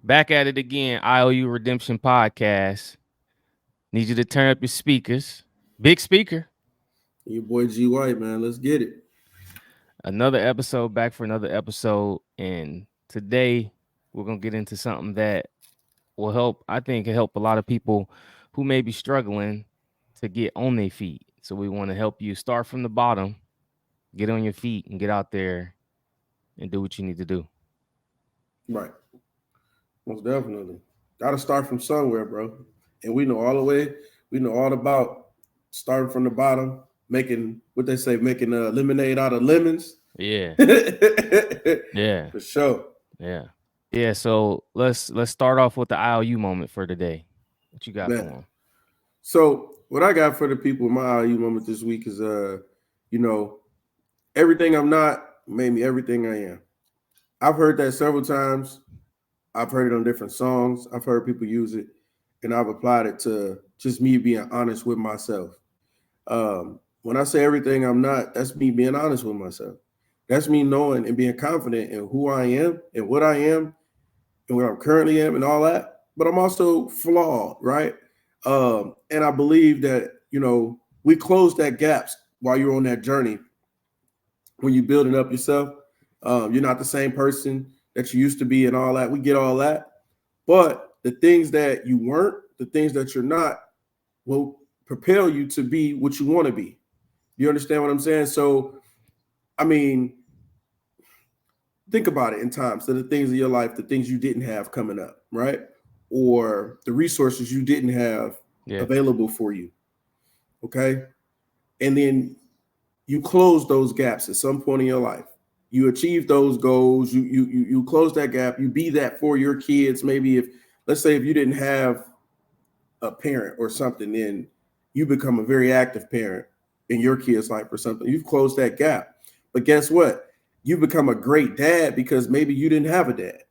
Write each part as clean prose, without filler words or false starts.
Back at it again, IOU Redemption Podcast. Need you to turn up your speakers. Big speaker. Your boy G White, man. Let's get it. Another episode, back for another episode. And today we're going to get into something that will help, I think, help a lot of people who may be struggling to get on their feet. So we want to help you start from the bottom, get on your feet, and get out there and do what you need to do. Right. Most definitely. Gotta start from somewhere, bro. And we know all the way, we know all about starting from the bottom, making what they say, making lemonade out of lemons. Yeah. For Yeah. sure. Yeah. Yeah. So let's start off with the IOU moment for today. What you got for Man. them? So what I got for the people in my IU moment this week is you know, everything I'm not made me everything I am. I've heard that several times. I've heard it on different songs. I've heard people use it, and I've applied it to just me being honest with myself. When I say everything I'm not, that's me being honest with myself. That's me knowing and being confident in who I am and what I am and what I'm currently am and all that. But I'm also flawed, right? And I believe that we close that gaps while you're on that journey when you're building up yourself. You're not the same person that you used to be and all that. We get all that. But the things that you weren't, the things that you're not, will propel you to be what you want to be. You understand what I'm saying? So, I mean, think about it in times. So the things of your life, the things you didn't have coming up, right? Or the resources you didn't have Yeah. available for you. Okay. And then you close those gaps at some point in your life. You achieve those goals. You close that gap. You be that for your kids. Maybe if, let's say, if you didn't have a parent or something, then you become a very active parent in your kid's life or something. You've closed that gap. But guess what? You become a great dad because maybe you didn't have a dad.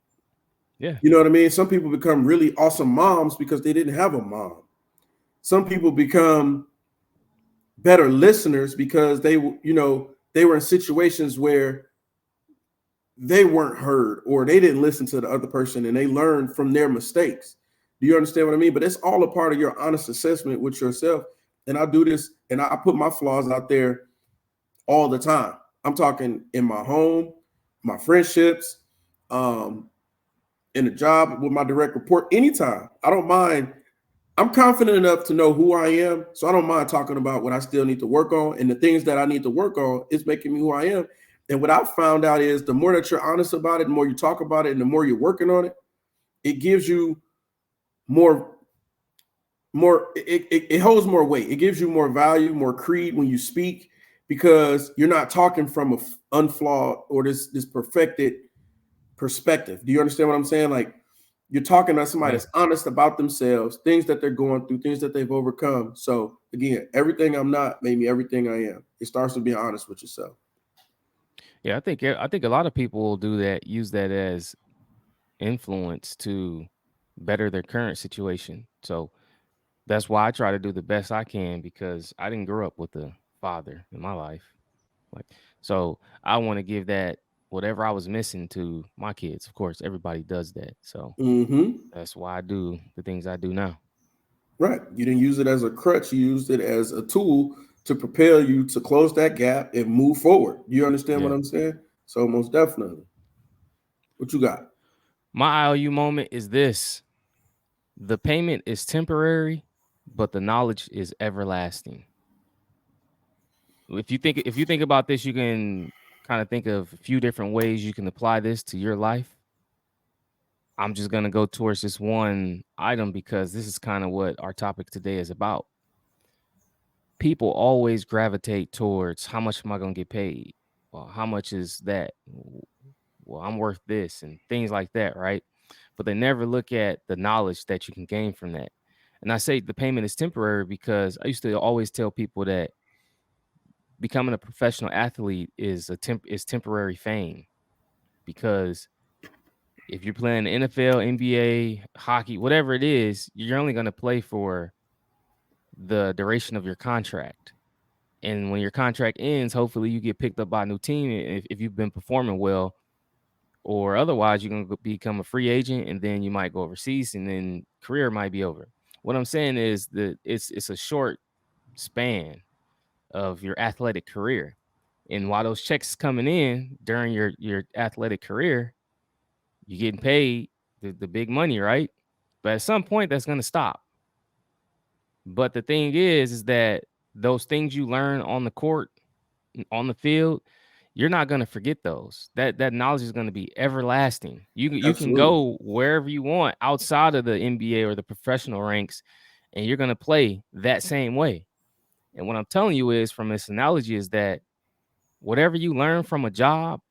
Yeah. You know what I mean? Some people become really awesome moms because they didn't have a mom. Some people become better listeners because they were in situations where they weren't heard or they didn't listen to the other person and they learned from their mistakes. Do you understand what I mean? But it's all a part of your honest assessment with yourself. And I do this and I put my flaws out there all the time. I'm talking in my home, my friendships, um, in a job with my direct report, anytime. I don't mind. I'm confident enough to know who I am. So I don't mind talking about what I still need to work on. And the things that I need to work on is making me who I am. And what I've found out is the more that you're honest about it, the more you talk about it, and the more you're working on it, it gives you more, it holds more weight. It gives you more value, more creed when you speak, because you're not talking from a unflawed or this perfected perspective. Do you understand what I'm saying? Like, you're talking to somebody Yeah. that's honest about themselves, things that they're going through, things that they've overcome. So again, everything I'm not made me everything I am. It starts with being honest with yourself. Yeah. I think a lot of people will do that, use that as influence to better their current situation. So that's why I try to do the best I can because I didn't grow up with a father in my life. Like, so I want to give that whatever I was missing to my kids. Of course, everybody does that. So Mm-hmm. that's why I do the things I do now. Right. You didn't use it as a crutch. You used it as a tool to propel you to close that gap and move forward. You understand what Yeah. I'm saying? So most definitely. What you got? My IOU moment is this: the payment is temporary, but the knowledge is everlasting. If you think about this, you can kind of think of a few different ways you can apply this to your life. I'm just gonna go towards this one item because this is kind of what our topic today is about. People always gravitate towards how much am I gonna get paid? Well, how much is that? Well, I'm worth this and things like that, right? But they never look at the knowledge that you can gain from that. And I say the payment is temporary because I used to always tell people that becoming a professional athlete is temporary fame because if you're playing the NFL, NBA, hockey, whatever it is, you're only going to play for the duration of your contract. And when your contract ends, hopefully you get picked up by a new team if you've been performing well or otherwise you're gonna become a free agent, and then you might go overseas, and then career might be over. What I'm saying is that it's a short span of your athletic career, and while those checks coming in during your athletic career, you're getting paid the big money, right? But at some point, that's gonna stop. But the thing is that those things you learn on the court, on the field, you're not gonna forget those. That knowledge is gonna be everlasting. You can Absolutely. go wherever you want outside of the NBA or the professional ranks, and you're gonna play that same way. And what I'm telling you is from this analogy is that whatever you learn from a job,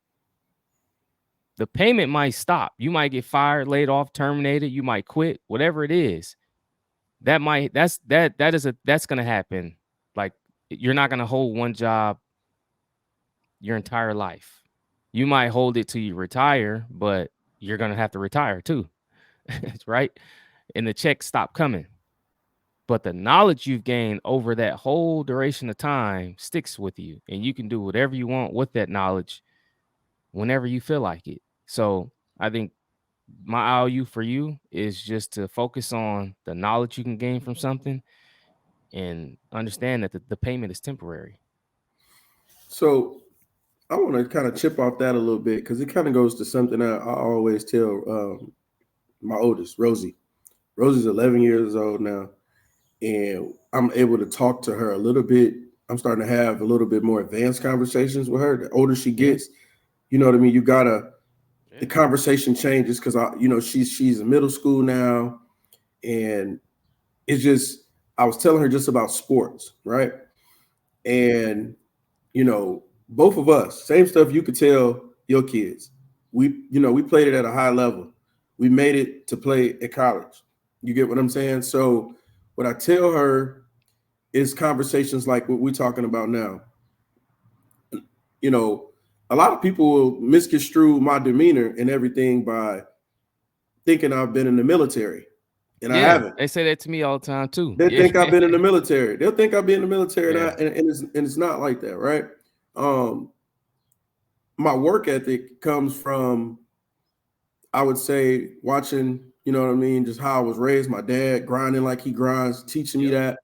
the payment might stop. You might get fired, laid off, terminated, you might quit, whatever it is. That's gonna happen. Like, you're not gonna hold one job your entire life. You might hold it till you retire, but you're gonna have to retire too. Right? And the checks stop coming. But the knowledge you've gained over that whole duration of time sticks with you, and you can do whatever you want with that knowledge whenever you feel like it. So I think my IOU for you is just to focus on the knowledge you can gain from something and understand that the payment is temporary. So I want to kind of chip off that a little bit because it kind of goes to something I always tell my oldest, Rosie. Rosie's 11 years old now, and I'm able to talk to her a little bit. I'm starting to have a little bit more advanced conversations with her. The older she Yeah. gets, you know what I mean. You gotta Yeah. the conversation changes because she's in middle school now, and it's just I was telling her just about sports, right? And both of us, same stuff you could tell your kids. We played it at a high level. We made it to play at college. You get what I'm saying? So what I tell her is conversations like what we're talking about now. You know, a lot of people will misconstrue my demeanor and everything by thinking I've been in the military, and I Yeah, haven't. they say that to me all the time too. They Yeah. think I've been in the military. They'll think I've been in the military, Yeah. and it's not like that, right? Um, my work ethic comes from, I would say, watching, you know what I mean, just how I was raised. My dad grinding like he grinds, teaching me Yep. that.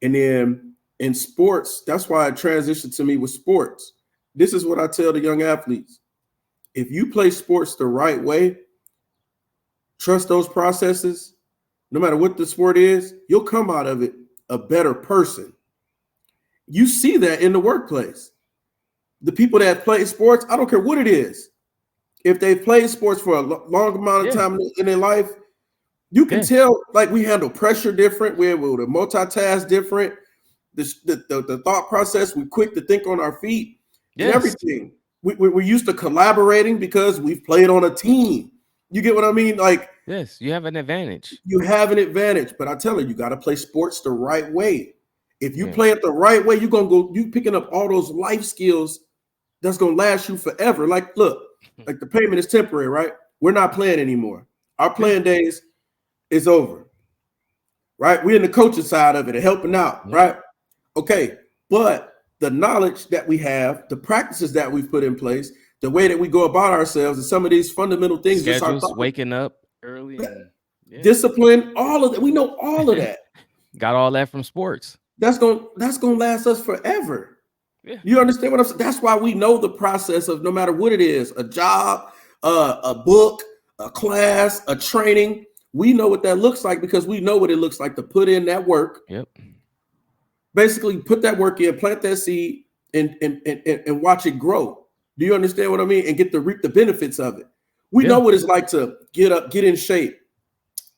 And then in sports, that's why I transitioned to me with sports. This is what I tell the young athletes. If you play sports the right way, trust those processes, no matter what the sport is, you'll come out of it a better person. You see that in the workplace. The people that play sports, I don't care what it is, if they've played sports for a long amount of Yeah. time in their life, you can Yeah. tell, like, we handle pressure different. We're able to multitask different. The thought process, we're quick to think on our feet and Yes. everything. We're used to collaborating because we've played on a team. You get what I mean? Like, Yes. You have an advantage. you have an advantage. But I tell you, you got to play sports the right way. If you Yeah. play it the right way, you're going to go, you picking up all those life skills that's going to last you forever. Like, look, like the payment is temporary, right? We're not playing anymore. Our Yeah. playing days is over, right? We're in the coaching side of it and helping out, Yep. right? Okay, but the knowledge that we have, the practices that we've put in place, the way that we go about ourselves, and some of these fundamental things, just our Schedules, thought, waking up early, and yeah. discipline, all of that. We know all of that. Got all that from sports. That's gonna last us forever. Yeah. You understand what I'm saying? That's why we know the process of no matter what it is, a job, a book, a class, a training. We know what that looks like because we know what it looks like to put in that work. Yep. Basically, put that work in, plant that seed, and watch it grow. Do you understand what I mean? And get to reap the benefits of it. We Yeah. know what it's like to get up, get in shape,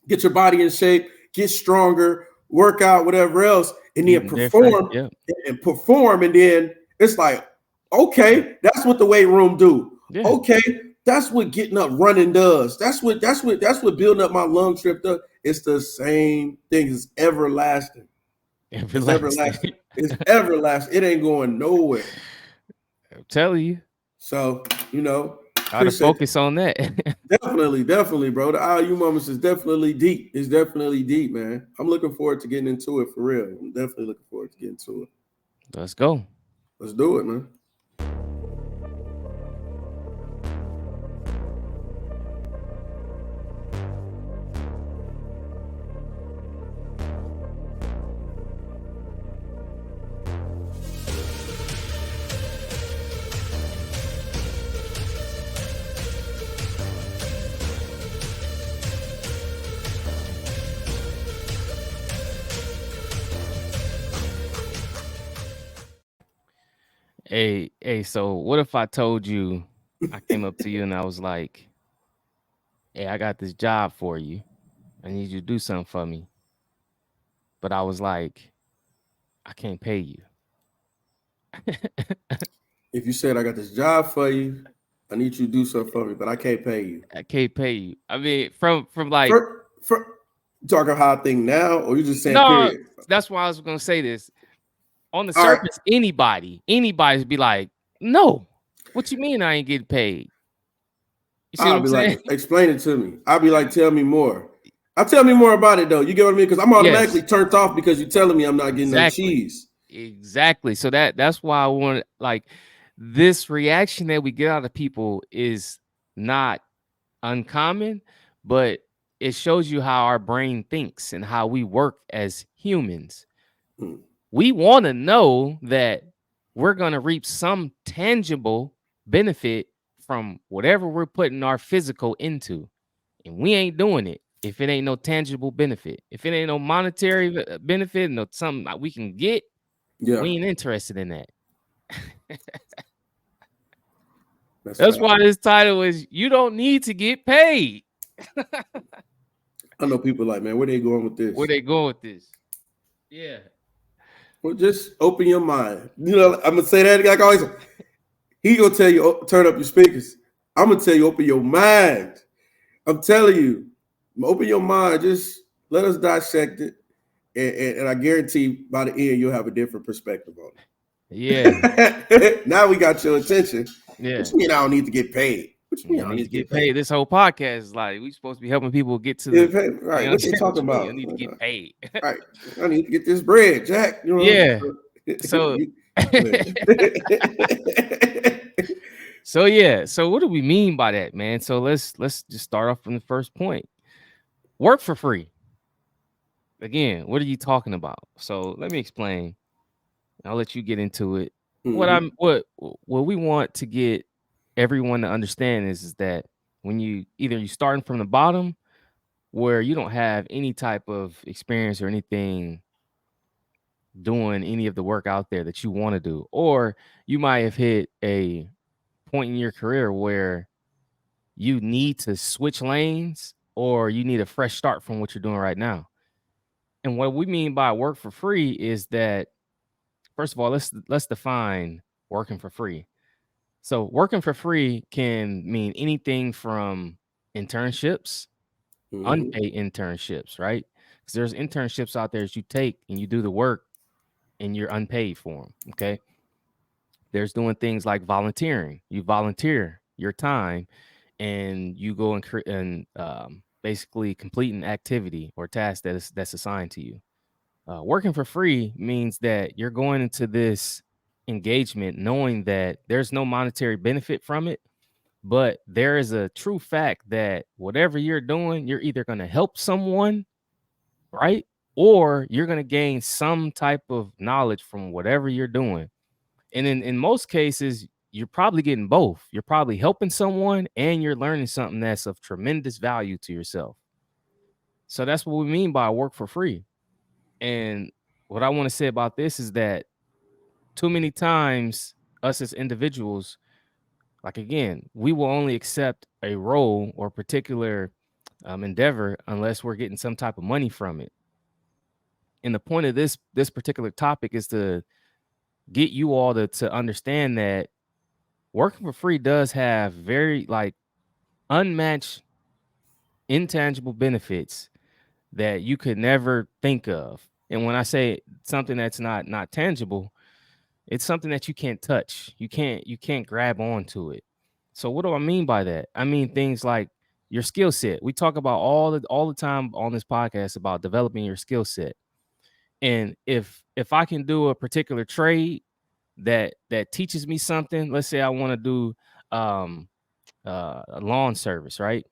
get your body in shape, get stronger, work out, whatever else, and then Eating different. perform Yep. and perform. And then it's like, okay, that's what the weight room do. Yeah. Okay, that's what getting up running does. That's what building up my lung strip does. It's the same thing. It's everlasting. It's Everlasting. everlasting. It's everlasting. It ain't going nowhere. I'm telling you, So, gotta appreciate focus on that. definitely, bro. The IU moments is definitely deep. It's definitely deep, man. I'm looking forward to getting into it for real. I'm definitely looking forward to getting to it. Let's go. Let's do it, man. Hey, so what if I told you I came up to you and I was like, "Hey, I got this job for you. I need you to do something for me." But I was like, "I can't pay you." If you said I got this job for you, I need you to do something for me, but I can't pay you. I can't pay you. I mean, from like For talking how I think now, or you just saying no, period? that's why I was gonna say this. On the All right, surface, anybody's be like, "No, what you mean I ain't getting paid?" You see what I'll I'm be like, saying? explain it to me. I'll be like, tell me more. I'll tell me more about it though. You get what I mean? Because I'm automatically Yes, turned off because you're telling me I'm not getting no exactly. cheese. Exactly. So that's why I want like this reaction that we get out of people is not uncommon, but it shows you how our brain thinks and how we work as humans. Mm, We want to know that we're going to reap some tangible benefit from whatever we're putting our physical into. And we ain't doing it if it ain't no tangible benefit. If it ain't no monetary benefit, no something that we can get, yeah, we ain't interested in that. that's That's fact. why this title is "You Don't Need to Get Paid." I know people like, man, where they going with Where this? they going with this? Yeah. Well, just open your mind. You know, I'm gonna say that like I always. He gonna tell you, turn up your speakers. I'm gonna tell you, open your mind. I'm telling you, open your mind. Just let us dissect it, and I guarantee by the end you'll have a different perspective on Yeah. it. Now we got your attention. What Yeah. you mean I don't need to get paid? What you You mean I don't don't need need to to get get paid? paid. This whole podcast is like we supposed to be helping people get to Get the paid? you Right? know What they what talking you mean? You about? need to get paid. Right? I need to get this bread, Jack. You know. Yeah. So Go ahead. so yeah. So what do we mean by that, man? So let's just start off from the first point. Work for free. Again, what are you talking about? So let me explain. I'll let you get into it. What Mm-hmm. I'm what we want to get everyone to understand is that when you either you starting from the bottom where you don't have any type of experience or anything doing any of the work out there that you want to do, or you might have hit a point in your career where you need to switch lanes or you need a fresh start from what you're doing right now. And what we mean by work for free is that first of all, let's define working for free. So working for free can mean anything from internships, Mm-hmm. unpaid internships, right? Because there's internships out there that you take and you do the work and you're unpaid for them. Okay. There's doing things like volunteering. You volunteer your time and you go and basically complete an activity or task that's assigned to you. Working for free means that you're going into this engagement knowing that there's no monetary benefit from it, but there is a true fact that whatever you're doing, you're either going to help someone, right? Or you're going to gain some type of knowledge from whatever you're doing. And in most cases, you're probably getting both. You're probably helping someone and you're learning something that's of tremendous value to yourself. So that's what we mean by work for free. And what I want to say about this is that too many times, us as individuals, like again, we will only accept a role or particular endeavor unless we're getting some type of money from it. And the point of this particular topic is to get you all to understand that working for free does have very like unmatched intangible benefits that you could never think of. And when I say something that's not tangible, it's something that you can't touch. You can't grab onto it. So what do I mean by that? I mean things like your skill set. We talk about all the time on this podcast about developing your skill set. And if I can do a particular trade that teaches me something, let's say I want to do um a lawn service, right?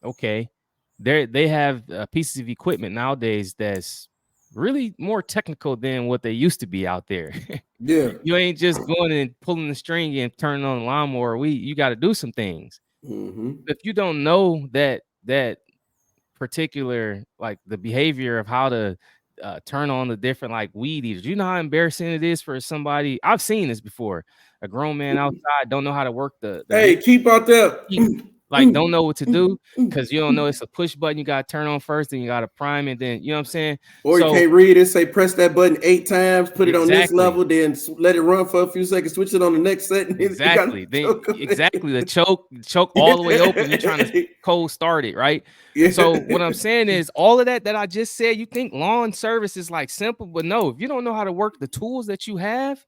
Okay. They have pieces of equipment nowadays that's really more technical than what they used to be out there. Yeah. You ain't just going and pulling the string and turning on the lawnmower. You got to do some things. Mm-hmm. If you don't know that particular like the behavior of how to turn on the different like weed eaters. You know how embarrassing it is for somebody. I've seen this before. A grown man outside don't know how to work the Hey, keep out there. like don't know what to do because you don't know it's a push button you got to turn on first, then you got to prime it, then you know what I'm saying. Or you So can't read it. Say press that button 8 times, put it on this exactly, level, then let it run for a few seconds, switch it on the next setting. You got exactly. Then to exactly the choke all the way open. You're trying to cold start it, right? So what I'm saying is all of that I just said, you think lawn service is like simple, but no, if you don't know how to work the tools that you have,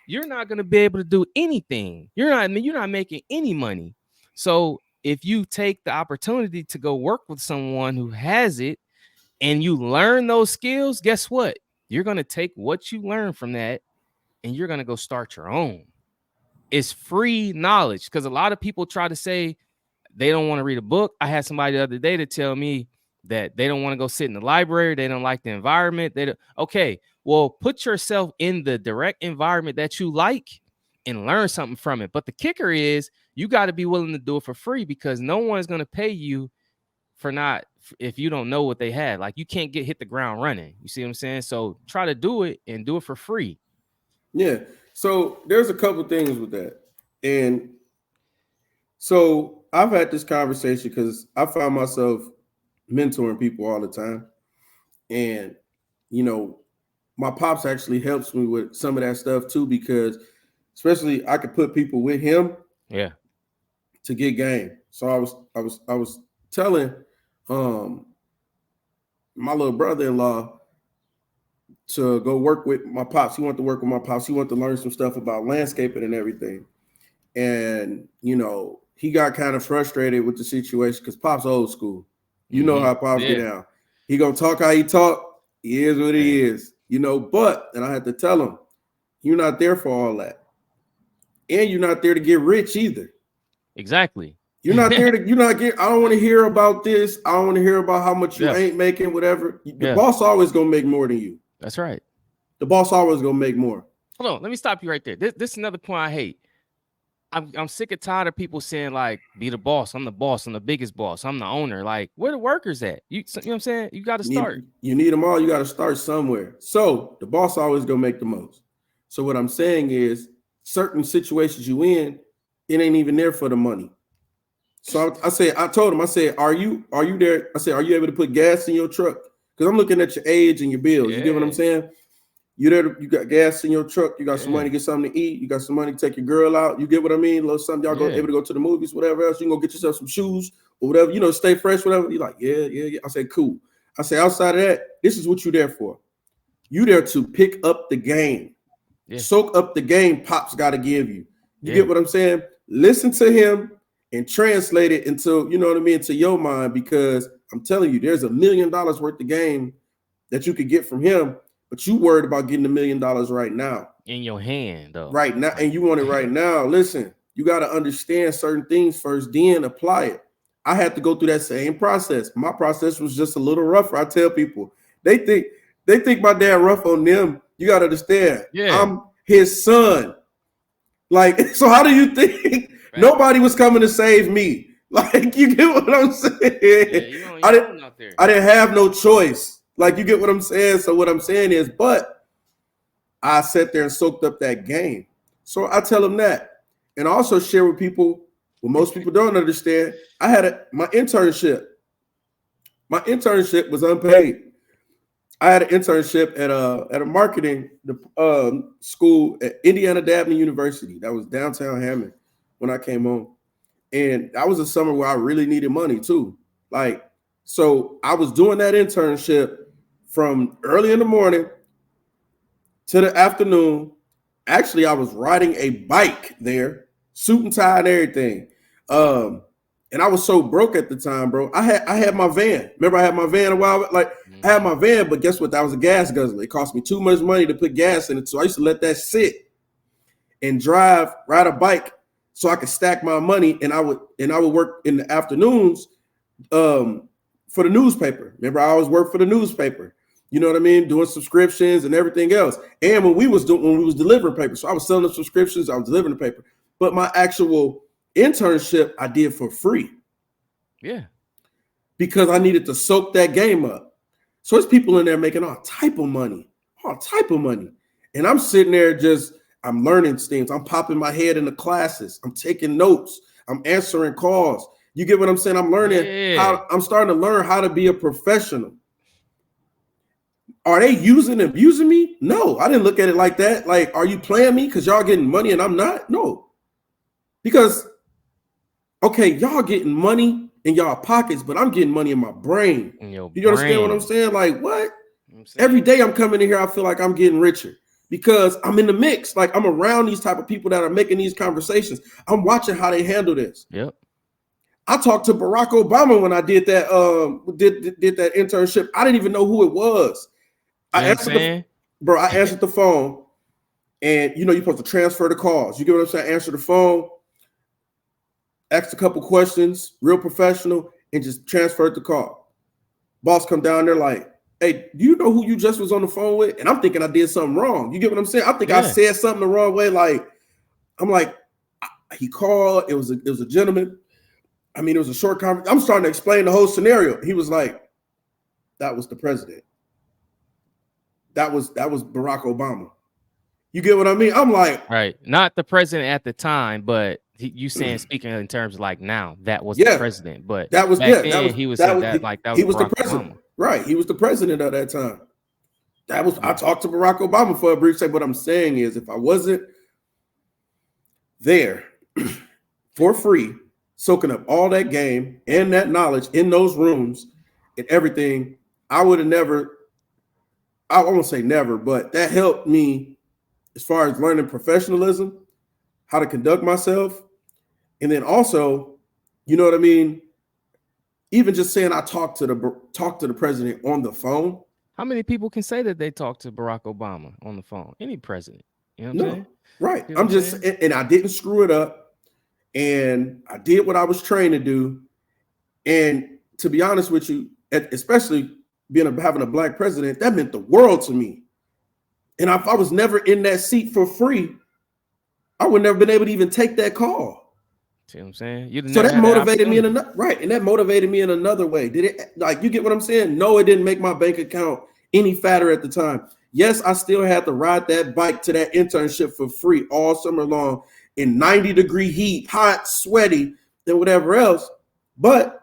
you're not going to be able to do anything. You're not making any money. So if you take the opportunity to go work with someone who has it and you learn those skills, guess what? You're going to take what you learn from that and you're going to go start your own. It's free knowledge because a lot of people try to say they don't want to read a book. I had somebody the other day to tell me that they don't want to go sit in the library. They don't like the environment. Okay, well, put yourself in the direct environment that you like and learn something from it. But the kicker is you got to be willing to do it for free because no one's going to pay you for not if you don't know what they had. Like you can't hit the ground running. You see what I'm saying? So try to do it and do it for free. Yeah. So there's a couple things with that. And so I've had this conversation because I find myself mentoring people all the time. And, you know, my pops actually helps me with some of that stuff too, because especially I could put people with him Yeah. to get game. So I was telling my little brother-in-law to go work with my pops. He wanted to work with my pops. He wanted to learn some stuff about landscaping and everything. And, you know, he got kind of frustrated with the situation because Pop's old school. You know how Pops get down. He gonna talk how he talk. He is what he is, you know. But, and I had to tell him, you're not there for all that. And you're not there to get rich either. Exactly. You're not there to, I don't want to hear about this. I don't want to hear about how much you ain't making, whatever. The boss always gonna make more than you. That's right. The boss always gonna make more. Hold on, let me stop you right there. This is another point I hate. I'm sick and tired of people saying like, "Be the boss. I'm the boss. I'm the biggest boss. I'm the owner." Like, where the workers at? You know what I'm saying? You got to start. You need them all. You got to start somewhere. So the boss always gonna make the most. So what I'm saying is, certain situations you in, it ain't even there for the money. So I told him, I said, are you there? I said, are you able to put gas in your truck? Because I'm looking at your age and your bills. You get what I'm saying? You there? You got gas in your truck. You got some money to get something to eat. You got some money to take your girl out. You get what I mean? A little something y'all able to go to the movies, whatever else. You can go get yourself some shoes or whatever. You know, stay fresh, whatever. You're like, yeah. I said, cool. I said, outside of that, this is what you there for. You there to pick up the game, soak up the game. Pop's got to give you. You get what I'm saying? Listen to him and translate it into, you know what I mean, to your mind. Because I'm telling you, there's $1 million worth of game that you could get from him. But you worried about getting $1 million right now. In your hand, though. Right now, and you want it right now. Listen, you got to understand certain things first, then apply it. I had to go through that same process. My process was just a little rougher. I tell people, they think my dad rough on them. You got to understand. I'm his son. Like, so how do you think nobody was coming to save me? Like, you get what I'm saying? I didn't have no choice. Like, you get what I'm saying? So what I'm saying is, but I sat there and soaked up that game. So I tell them that. And I also share with people what most people don't understand. I had my internship. My internship was unpaid. I had an internship at a marketing school at Indiana Dabney University. That was downtown Hammond when I came home. And that was a summer where I really needed money too. Like, so I was doing that internship from early in the morning to the afternoon. Actually, I was riding a bike there, suit and tie and everything. And I was so broke at the time, bro. I had my van. Remember, I had my van a while. Like, I had my van, but guess what? That was a gas guzzler. It cost me too much money to put gas in it, so I used to let that sit and ride a bike so I could stack my money. And I would work in the afternoons for the newspaper. Remember, I always worked for the newspaper. You know what I mean? Doing subscriptions and everything else. And when we was delivering paper, so I was selling the subscriptions, I was delivering the paper. But my actual internship I did for free. Yeah. Because I needed to soak that game up. So it's people in there making all type of money, all type of money. And I'm sitting there just, I'm learning things. I'm popping my head in the classes. I'm taking notes. I'm answering calls. You get what I'm saying? I'm learning Yeah. how, I'm starting to learn how to be a professional. Are they using and abusing me? No, I didn't look at it like that. Like, are you playing me because y'all getting money and I'm not? No. Because, okay, y'all getting money in y'all pockets, but I'm getting money in my brain. In your You understand what I'm brain. saying? Like, what? You know what I'm Every saying? day I'm coming in here, I feel like I'm getting richer because I'm in the mix. Like, I'm around these type of people that are making these conversations. I'm watching how they handle this. Yep. I talked to Barack Obama when I did that did that internship. I didn't even know who it was. See I what I'm answered the saying? bro. I answered the phone, and you know you're supposed to transfer the calls. You get what I'm saying? Answer the phone, asked a couple questions, real professional, and just transferred the call. Boss come down there like, hey, do you know who you just was on the phone with? And I'm thinking I did something wrong. You get what I'm saying? I think I Yeah. said something the wrong way. Like, I'm like, he called. It was a gentleman. I mean, it was a short conversation. I'm starting to explain the whole scenario. He was like, that was the president. That was Barack Obama. You get what I mean? I'm like, Right. Not the president at the time, but you saying speaking in terms of like now, that was the yeah, president. But that was back yeah, that then was he was that said was that like that he was was the Barack president, Obama. right? He was the president at that time. That was I Yeah. talked to Barack Obama for a brief second. What I'm saying is, if I wasn't there for free, soaking up all that game and that knowledge in those rooms and everything, I would have never. I won't say never, but that helped me as far as learning professionalism, how to conduct myself, and then also, you know what I mean. Even just saying I talked to the president on the phone. How many people can say that they talked to Barack Obama on the phone? Any president. You know what I'm saying? No, right. You know what I'm I'm just saying? and I didn't screw it up, and I did what I was trained to do. And to be honest with you, especially having a black president, that meant the world to me. And if I was never in that seat for free, I would never been able to even take that call. See what I'm saying? You'd have So never that had that motivated me in opportunity. another right, and that motivated me in another way. Did it? Like, you get what I'm saying? No, it didn't make my bank account any fatter at the time. Yes, I still had to ride that bike to that internship for free all summer long in 90-degree heat, hot, sweaty, and whatever else. But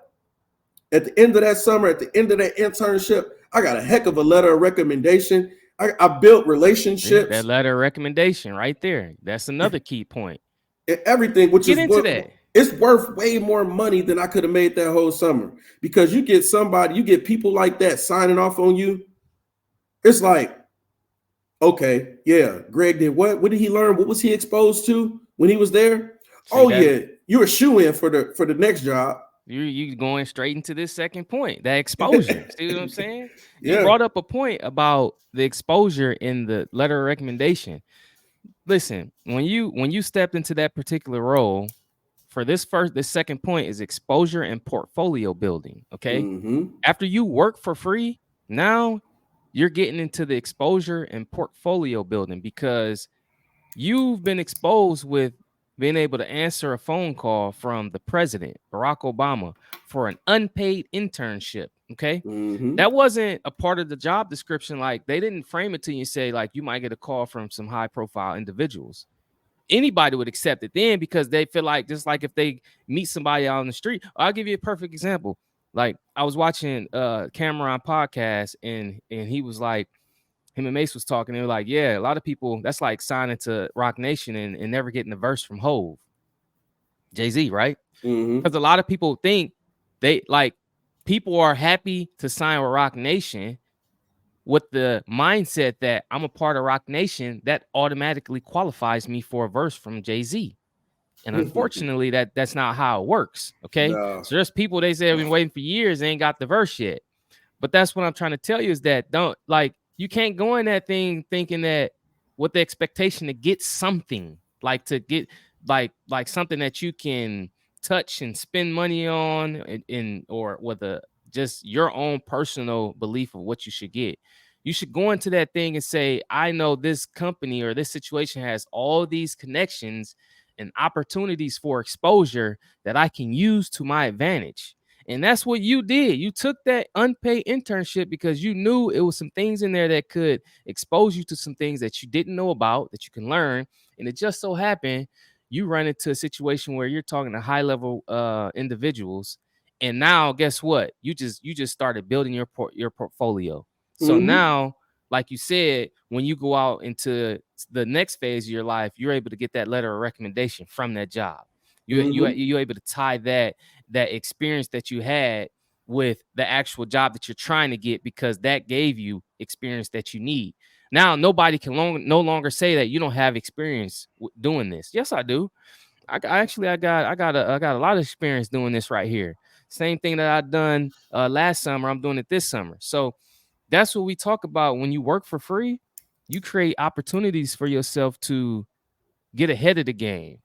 at the end of that summer, at the end of that internship, I got a heck of a letter of recommendation. I built See, that relationships letter of recommendation right there. That's another key point. and everything, which Get is into what that. it's worth way more money than I could have made that whole summer. Because you get people like that signing off on you. It's like, okay, yeah, Greg did what? What did he learn? What was he exposed to when he was there? See Oh that yeah, you're a shoe in for the next job. you going straight into this second point, that exposure. See what I'm saying? You Yeah. brought up a point about the exposure in the letter of recommendation. Listen, when you stepped into that particular role, for this second point is exposure and portfolio building. Okay. Mm-hmm. After you work for free, now you're getting into the exposure and portfolio building because you've been exposed with being able to answer a phone call from the president, Barack Obama, for an unpaid internship. Okay. Mm-hmm. That wasn't a part of the job description. Like they didn't frame it to you and say, like, you might get a call from some high profile individuals. Anybody would accept it then because they feel like, just like if they meet somebody out on the street. I'll give you a perfect example. Like I was watching Cameron podcast and he was like, him and Mace was talking. They were like, yeah, a lot of people, that's like signing to Rock Nation and never getting a verse from Hove, Jay-Z, right? Mm-hmm. Because a lot of people think they like people are happy to sign with Rock Nation with the mindset that I'm a part of Rock Nation, that automatically qualifies me for a verse from Jay-Z. And unfortunately, that's not how it works. Okay. No. So there's people they say have been waiting for years, they ain't got the verse yet. But that's what I'm trying to tell you is that don't like you can't go in that thing thinking that with the expectation to get something, like to get like something that you can touch and spend money on in or with a just your own personal belief of what you should get. You should go into that thing and say, I know this company or this situation has all these connections and opportunities for exposure that I can use to my advantage. And that's what you did. You took that unpaid internship because you knew it was some things in there that could expose you to some things that you didn't know about that you can learn. And it just so happened you run into a situation where you're talking to high level individuals. And now guess what? You just started building your portfolio. So Mm-hmm. now, like you said, when you go out into the next phase of your life, you're able to get that letter of recommendation from that job. Mm-hmm. You're able to tie that experience that you had with the actual job that you're trying to get, because that gave you experience that you need. Now nobody can no longer say that you don't have experience doing this. Yes, I do. I got a lot of experience doing this right here. Same thing that I've done last summer, I'm doing it this summer. So that's what we talk about. When you work for free, you create opportunities for yourself to get ahead of the game,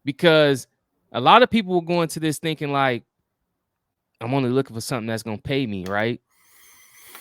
because a lot of people will go into this thinking like, I'm only looking for something that's gonna pay me, right?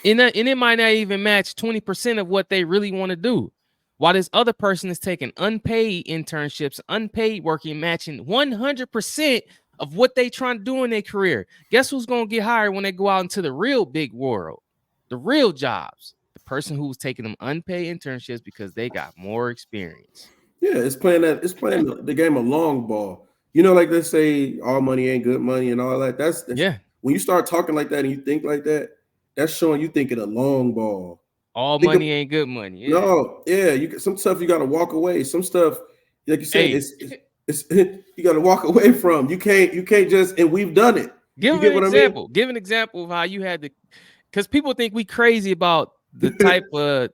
And it might not even match 20% of what they really want to do. While this other person is taking unpaid internships, unpaid working, matching 100% of what they trying to do in their career. Guess who's gonna get hired when they go out into the real big world, the real jobs? The person who was taking them unpaid internships because they got more experience. Yeah, it's playing that. It's playing the game of long ball. Like they say, all money ain't good money and all that. That's Yeah, when you start talking like that and you think like that. That's showing you thinking a long ball. all Think of money ain't good money. Yeah. no, yeah. Some stuff you got to walk away. Some stuff, like you said, Hey, it's you got to walk away from. You can't just. And we've done it. You give an get what I mean? example. Give an example of how you had to, because people think we crazy about the type of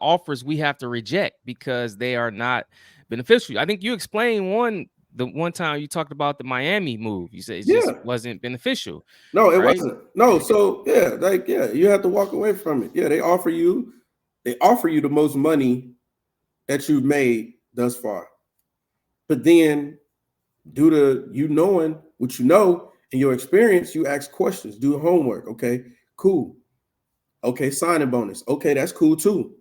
offers we have to reject because they are not beneficial. I think you explained the one time you talked about the Miami move. You said it just Yeah. wasn't beneficial, No, it right? wasn't. No, so yeah, like yeah, you have to walk away from it. Yeah, they offer you the most money that you've made thus far. But then, due to you knowing what you know and your experience, you ask questions, do homework. Okay, cool. Okay, signing bonus. Okay, that's cool too.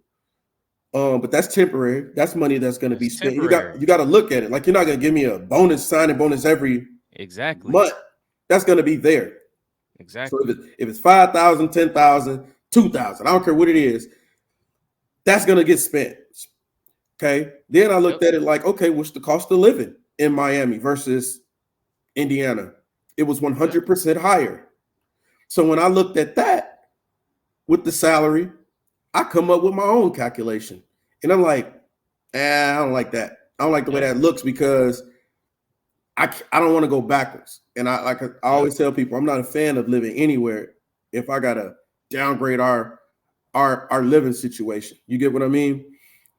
But that's temporary. That's money that's going to be It's spent. You got temporary. you got to look at it. Like you're not going to give me a bonus signing bonus every Exactly. month. That's going to be there. So if Exactly. it's 5,000, 10,000, 2,000, I don't care what it is, that's going to get spent. Okay. Then I Yep. looked at it like, okay, what's the cost of living in Miami versus Indiana? It was Yep. 100% higher. So when I looked at that with the salary, I come up with my own calculation. And I'm like, I don't like that. I don't like the way Yep. that looks because I don't want to go backwards. And I Yep. always tell people I'm not a fan of living anywhere if I gotta downgrade our living situation. You get what I mean?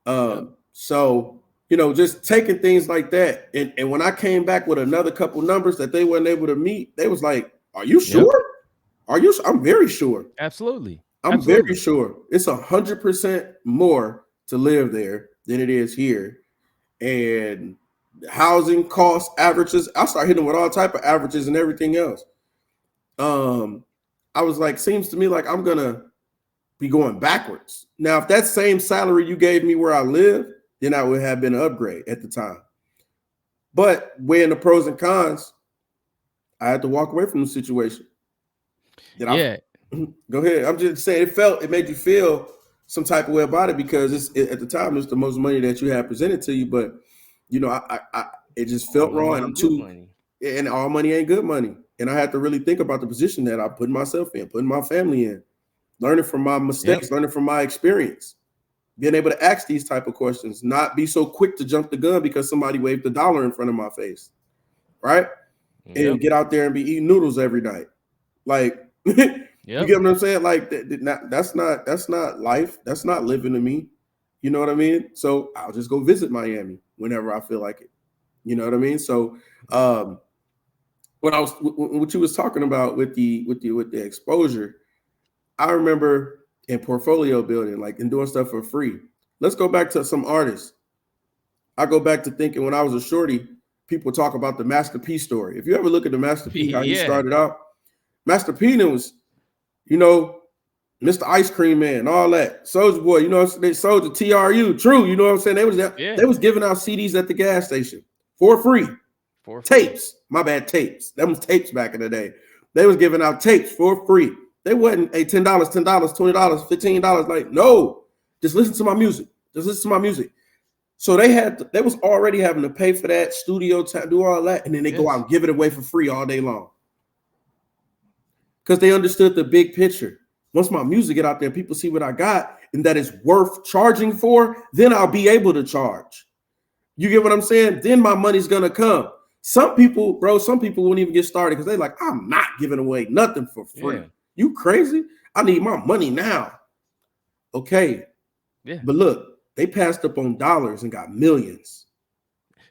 Yep. So just taking things like that. And when I came back with another couple numbers that they weren't able to meet, they was like, "Are you Yep. sure? Are you?" I'm very sure. Absolutely. I'm very Absolutely. sure. It's 100% more to live there than it is here, and housing cost averages. I start hitting with all type of averages and everything else. Um, I was like, seems to me like I'm gonna be going backwards. Now, if that same salary you gave me where I live, then I would have been an upgrade at the time. But weighing the pros and cons, I had to walk away from the situation. Then I Yeah. go ahead. I'm just saying it made you feel some type of way about it because at the time it's the most money that you had presented to you, but it just All felt money wrong, and I'm ain't good too. money. And all money ain't good money, and I had to really think about the position that I put myself in, putting my family in, learning from my Yep. mistakes, learning from my experience, being able to ask these type of questions, not be so quick to jump the gun because somebody waved a dollar in front of my face, right? And Yep. get out there and be eating noodles every night, like. You Yep. get what I'm saying? Like that's not life. That's not living to me. You know what I mean? So I'll just go visit Miami whenever I feel like it. You know what I mean? So Yep. what you was talking about with the exposure, I remember in portfolio building, like and doing stuff for free. Let's go back to some artists. I go back to thinking when I was a shorty, people talk about the Master P story. If you ever look at the Master P, how he Yeah. started out, Master P was, you know, Mr. Ice Cream Man, all that. Soldier Boy, they Soldier TRU, true. You know what I'm saying? They Yeah. was giving out CDs at the gas station for free. For free. Tapes. My bad, tapes. Them was tapes back in the day. They was giving out tapes for free. They wasn't a $10, $10, $20, $15. Like, no, just listen to my music. Just listen to my music. So they was already having to pay for that studio time, do all that, and then they go out Yes. and give it away for free all day long. Because they understood the big picture. Once my music get out there, people see what I got, and that is worth charging for, then I'll be able to charge. You get what I'm saying? Then my money's gonna come. Some people, bro, some people won't even get started because they're like, I'm not giving away nothing for free. Yeah. You crazy? I need my money now. Okay. Yeah. But look, they passed up on dollars and got millions.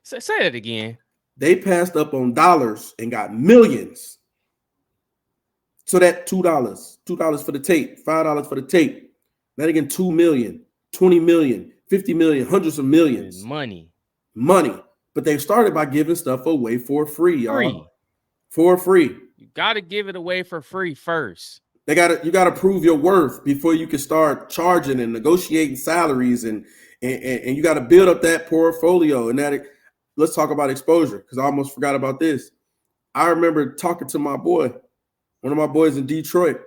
Say that again. They passed up on dollars and got millions. So that $2 for the tape, $5 for the tape. Then again, 2 million, 20 million, 50 million, hundreds of millions. Money. But they started by giving stuff away for free, y'all. Free. For free. You gotta give it away for free first. You gotta prove your worth before you can start charging and negotiating salaries, and you gotta build up that portfolio. And that, let's talk about exposure, because I almost forgot about this. I remember talking to my boy, one of my boys in Detroit,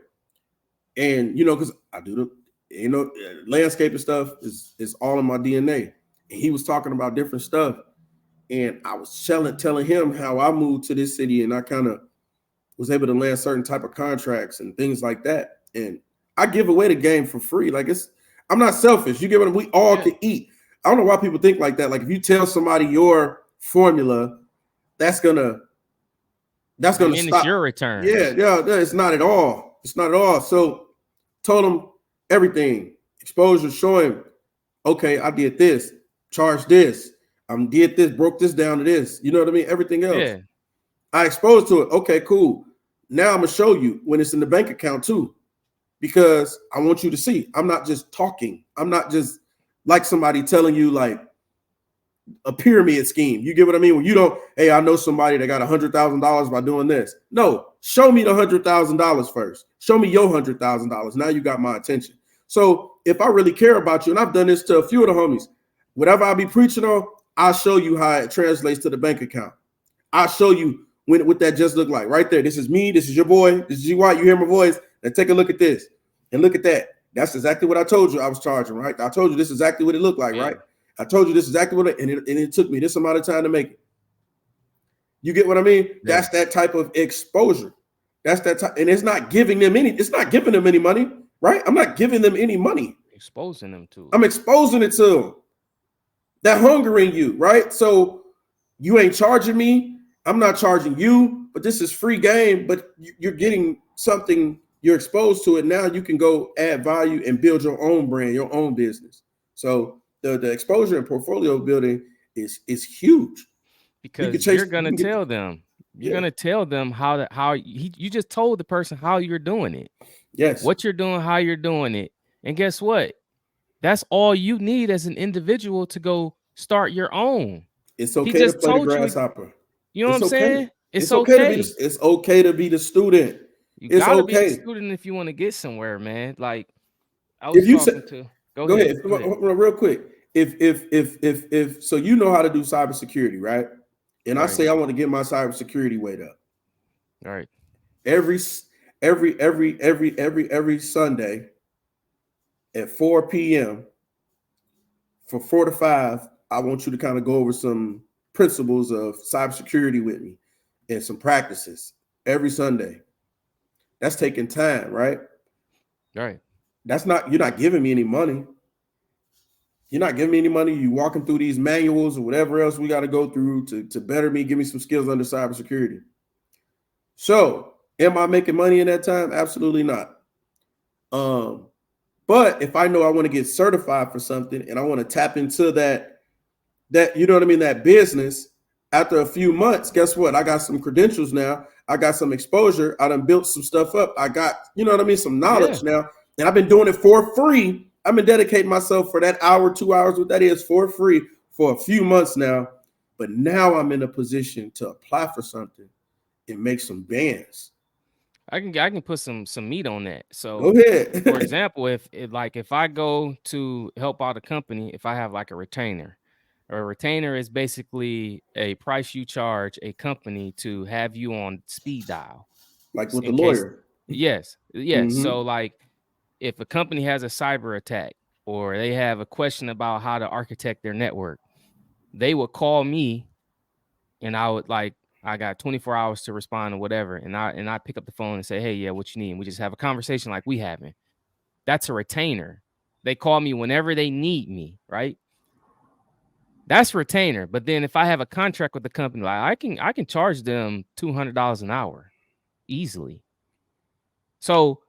and because I do the landscaping stuff is all in my DNA. And he was talking about different stuff, and I was telling him how I moved to this city, and I kind of was able to land certain type of contracts and things like that. And I give away the game for free. Like, I'm not selfish. You get what we all can eat. I don't know why people think like that. Like, if you tell somebody your formula, that's gonna stop. It's your return. Yeah, it's not at all. It's not at all. So told him everything. Exposure, show him, okay, I did this, charged this, did this, broke this down to this. You know what I mean? Everything else. Yeah. I exposed to it. Okay, cool. Now I'm gonna show you when it's in the bank account too, because I want you to see. I'm not just talking. I'm not just like somebody telling you like a pyramid scheme. You get what I mean? When you don't, hey, I know somebody that got $100,000 by doing this. No, show me the $100,000 first. Show me your $100,000. Now you got my attention. So if I really care about you, and I've done this to a few of the homies, whatever I be preaching on, I'll show you how it translates to the bank account. I'll show you what that just looked like right there. This is me. This is your boy. This is GY. You hear my voice. Now take a look at this and look at that. That's exactly what I told you I was charging, right? I told you this is exactly what it looked like, right? I told you this is exactly what it took me this amount of time to make it. You get what I mean? Yeah. That's that type of exposure. That's that type, and it's not giving them any money, right? I'm not giving them any money. Exposing them to it. I'm exposing it to them. That hunger in you, right? So you ain't charging me. I'm not charging you, but this is free game, but you're getting something, you're exposed to it. Now you can go add value and build your own brand, your own business. So the exposure and portfolio building is huge. Because you're going to tell them. You're going to tell them you just told the person how you're doing it. Yes. What you're doing, how you're doing it. And guess what? That's all you need as an individual to go start your own. It's okay to play the grasshopper. You know what I'm saying? It's okay. It's okay to be the student. You gotta be the student if you want to get somewhere, man. Like I was talking to. Go ahead. Real quick. If so, you know how to do cybersecurity, right? And I say I want to get my cybersecurity weight up. All right. Every Sunday at 4 p.m. for 4 to 5, I want you to kind of go over some principles of cybersecurity with me and some practices every Sunday. That's taking time, right? Right. You're not giving me any money. You're not giving me any money. You walking through these manuals or whatever else we got to go through to better me, give me some skills under cybersecurity. So, am I making money in that time? Absolutely not. But if I know I want to get certified for something and I want to tap into that you know what I mean, that business, after a few months, guess what? I got some credentials now. I got some exposure. I done built some stuff up. I got, you know what I mean, some knowledge now. And I've been doing it for free. I've been dedicating myself for that hour, 2 hours, what that is, for free for a few months now. But now I'm in a position to apply for something and make some bands. I can put some meat on that. So go ahead. For example, if I go to help out a company, if I have like a retainer is basically a price you charge a company to have you on speed dial. Like with the in case. lawyer. Yes, yes. Mm-hmm. So like, if a company has a cyber attack or they have a question about how to architect their network, they would call me, and I would like, I got 24 hours to respond or whatever, and I pick up the phone and say, hey, yeah, what you need? And we just have a conversation like we having. That's a retainer. They call me whenever they need me, right? That's retainer. But then if I have a contract with the company, like I can charge them $200 an hour easily. So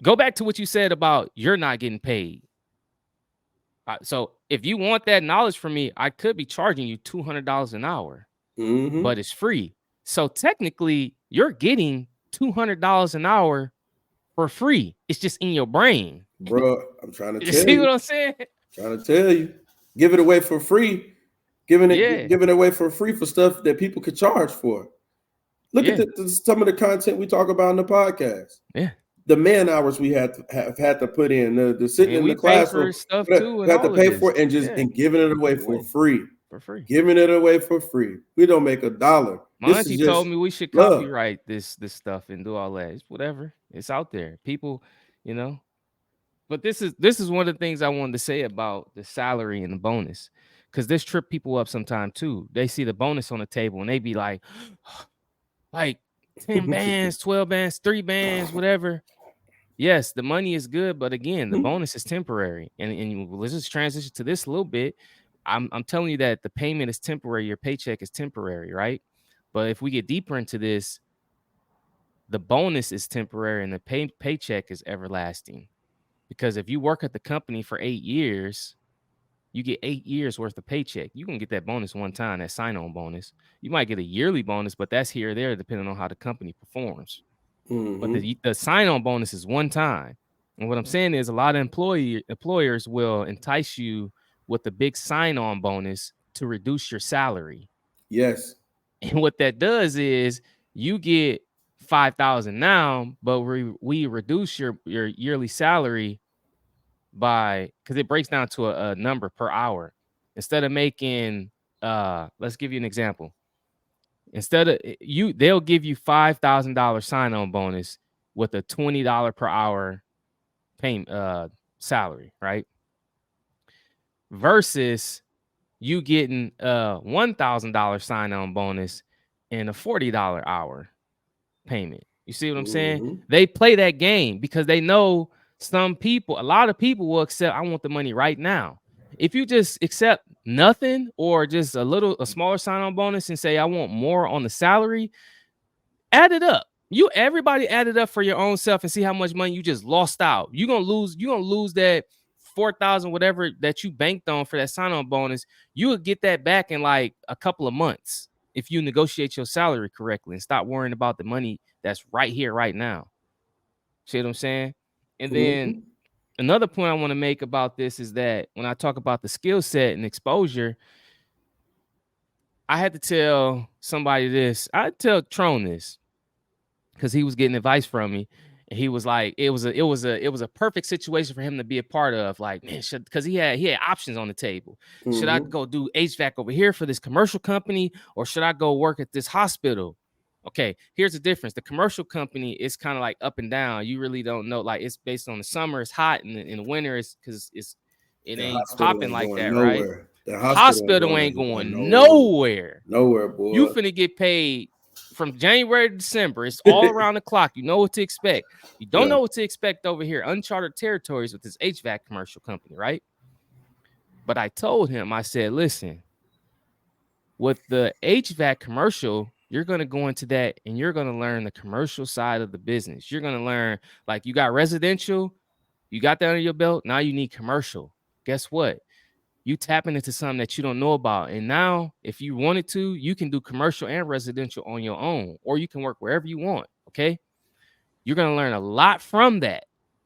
go back to what you said about you're not getting paid. So if you want that knowledge from me, I could be charging you $200 an hour, Mm-hmm. but it's free. So technically, you're getting $200 an hour for free. It's just in your brain. Bro, I'm trying to You tell see you. what I'm saying? Trying to tell you. Give it away for free. Yeah, Giving it away for free for stuff that people could charge for. Look at yeah, some of the content we talk about in the podcast. yeah. The man hours we have had to put in, the sitting And in we the pay classroom, for stuff we too, and had to all of pay this. for it and just Yeah, and giving it away give it for away free. for free. Giving it away for free. We don't make a dollar. My This auntie is told just me we should love. copyright this stuff and do all that. It's whatever. It's out there. People, you know. But this is one of the things I wanted to say about the salary and the bonus, because this trip people up sometime too. They see the bonus on the table and they be like 10 bands, 12 bands, 3 bands, whatever. Yes, the money is good, but again, the bonus is temporary. And let's just transition to this a little bit. I'm telling you that the payment is temporary, your paycheck is temporary, right? But if we get deeper into this, the bonus is temporary and the paycheck is everlasting. Because if you work at the company for 8 years, you get 8 years worth of paycheck. You can get that bonus one time, that sign-on bonus. You might get a yearly bonus, but that's here or there depending on how the company performs. But Mm-hmm. the sign-on bonus is one time. And what I'm saying is a lot of employers will entice you with a big sign-on bonus to reduce your salary. Yes. And what that does is you get 5,000 now, but we reduce your yearly salary by, because it breaks down to a number per hour. Instead of making let's give you an example. Instead of they'll give you $5,000 sign-on bonus with a $20 per hour payment salary, right? Versus you getting a $1,000 sign-on bonus and a $40 hour payment. You see what I'm saying? Mm-hmm. They play that game because they know a lot of people will accept, I want the money right now. If you just accept nothing or just a smaller sign-on bonus and say, I want more on the salary, add it up. Everybody add it up for your own self and see how much money you just lost out. You're gonna lose that 4,000, whatever that you banked on for that sign-on bonus. You will get that back in like a couple of months if you negotiate your salary correctly and stop worrying about the money that's right here, right now. See what I'm saying? And then Mm-hmm. another point I want to make about this is that when I talk about the skill set and exposure, I had to tell somebody this. I tell Tron this because he was getting advice from me. And he was like, it was a perfect situation for him to be a part of. Like, man, because he had options on the table. Should I Mm-hmm. go do HVAC over here for this commercial company, or should I go work at this hospital? Okay, here's the difference. The commercial company is kind of like up and down. You really don't know. Like, it's based on the summer, it's hot, and in the winter, it's because it The ain't hospital popping ain't like going that, right? nowhere. The Hospital ain't going going nowhere. nowhere. Nowhere, You boy. finna get paid from January to December. It's all around the clock. You know what to expect. You don't Yeah. know what to expect over here. Uncharted territories with this HVAC commercial company, right? But I told him, I said, listen, with the HVAC commercial, you're going to go into that and you're going to learn the commercial side of the business. You're going to learn, like, you got residential, you got that under your belt. Now you need commercial. Guess what? You tapping into something that you don't know about. And now, if you wanted to, you can do commercial and residential on your own, or you can work wherever you want. Okay. You're going to learn a lot from that,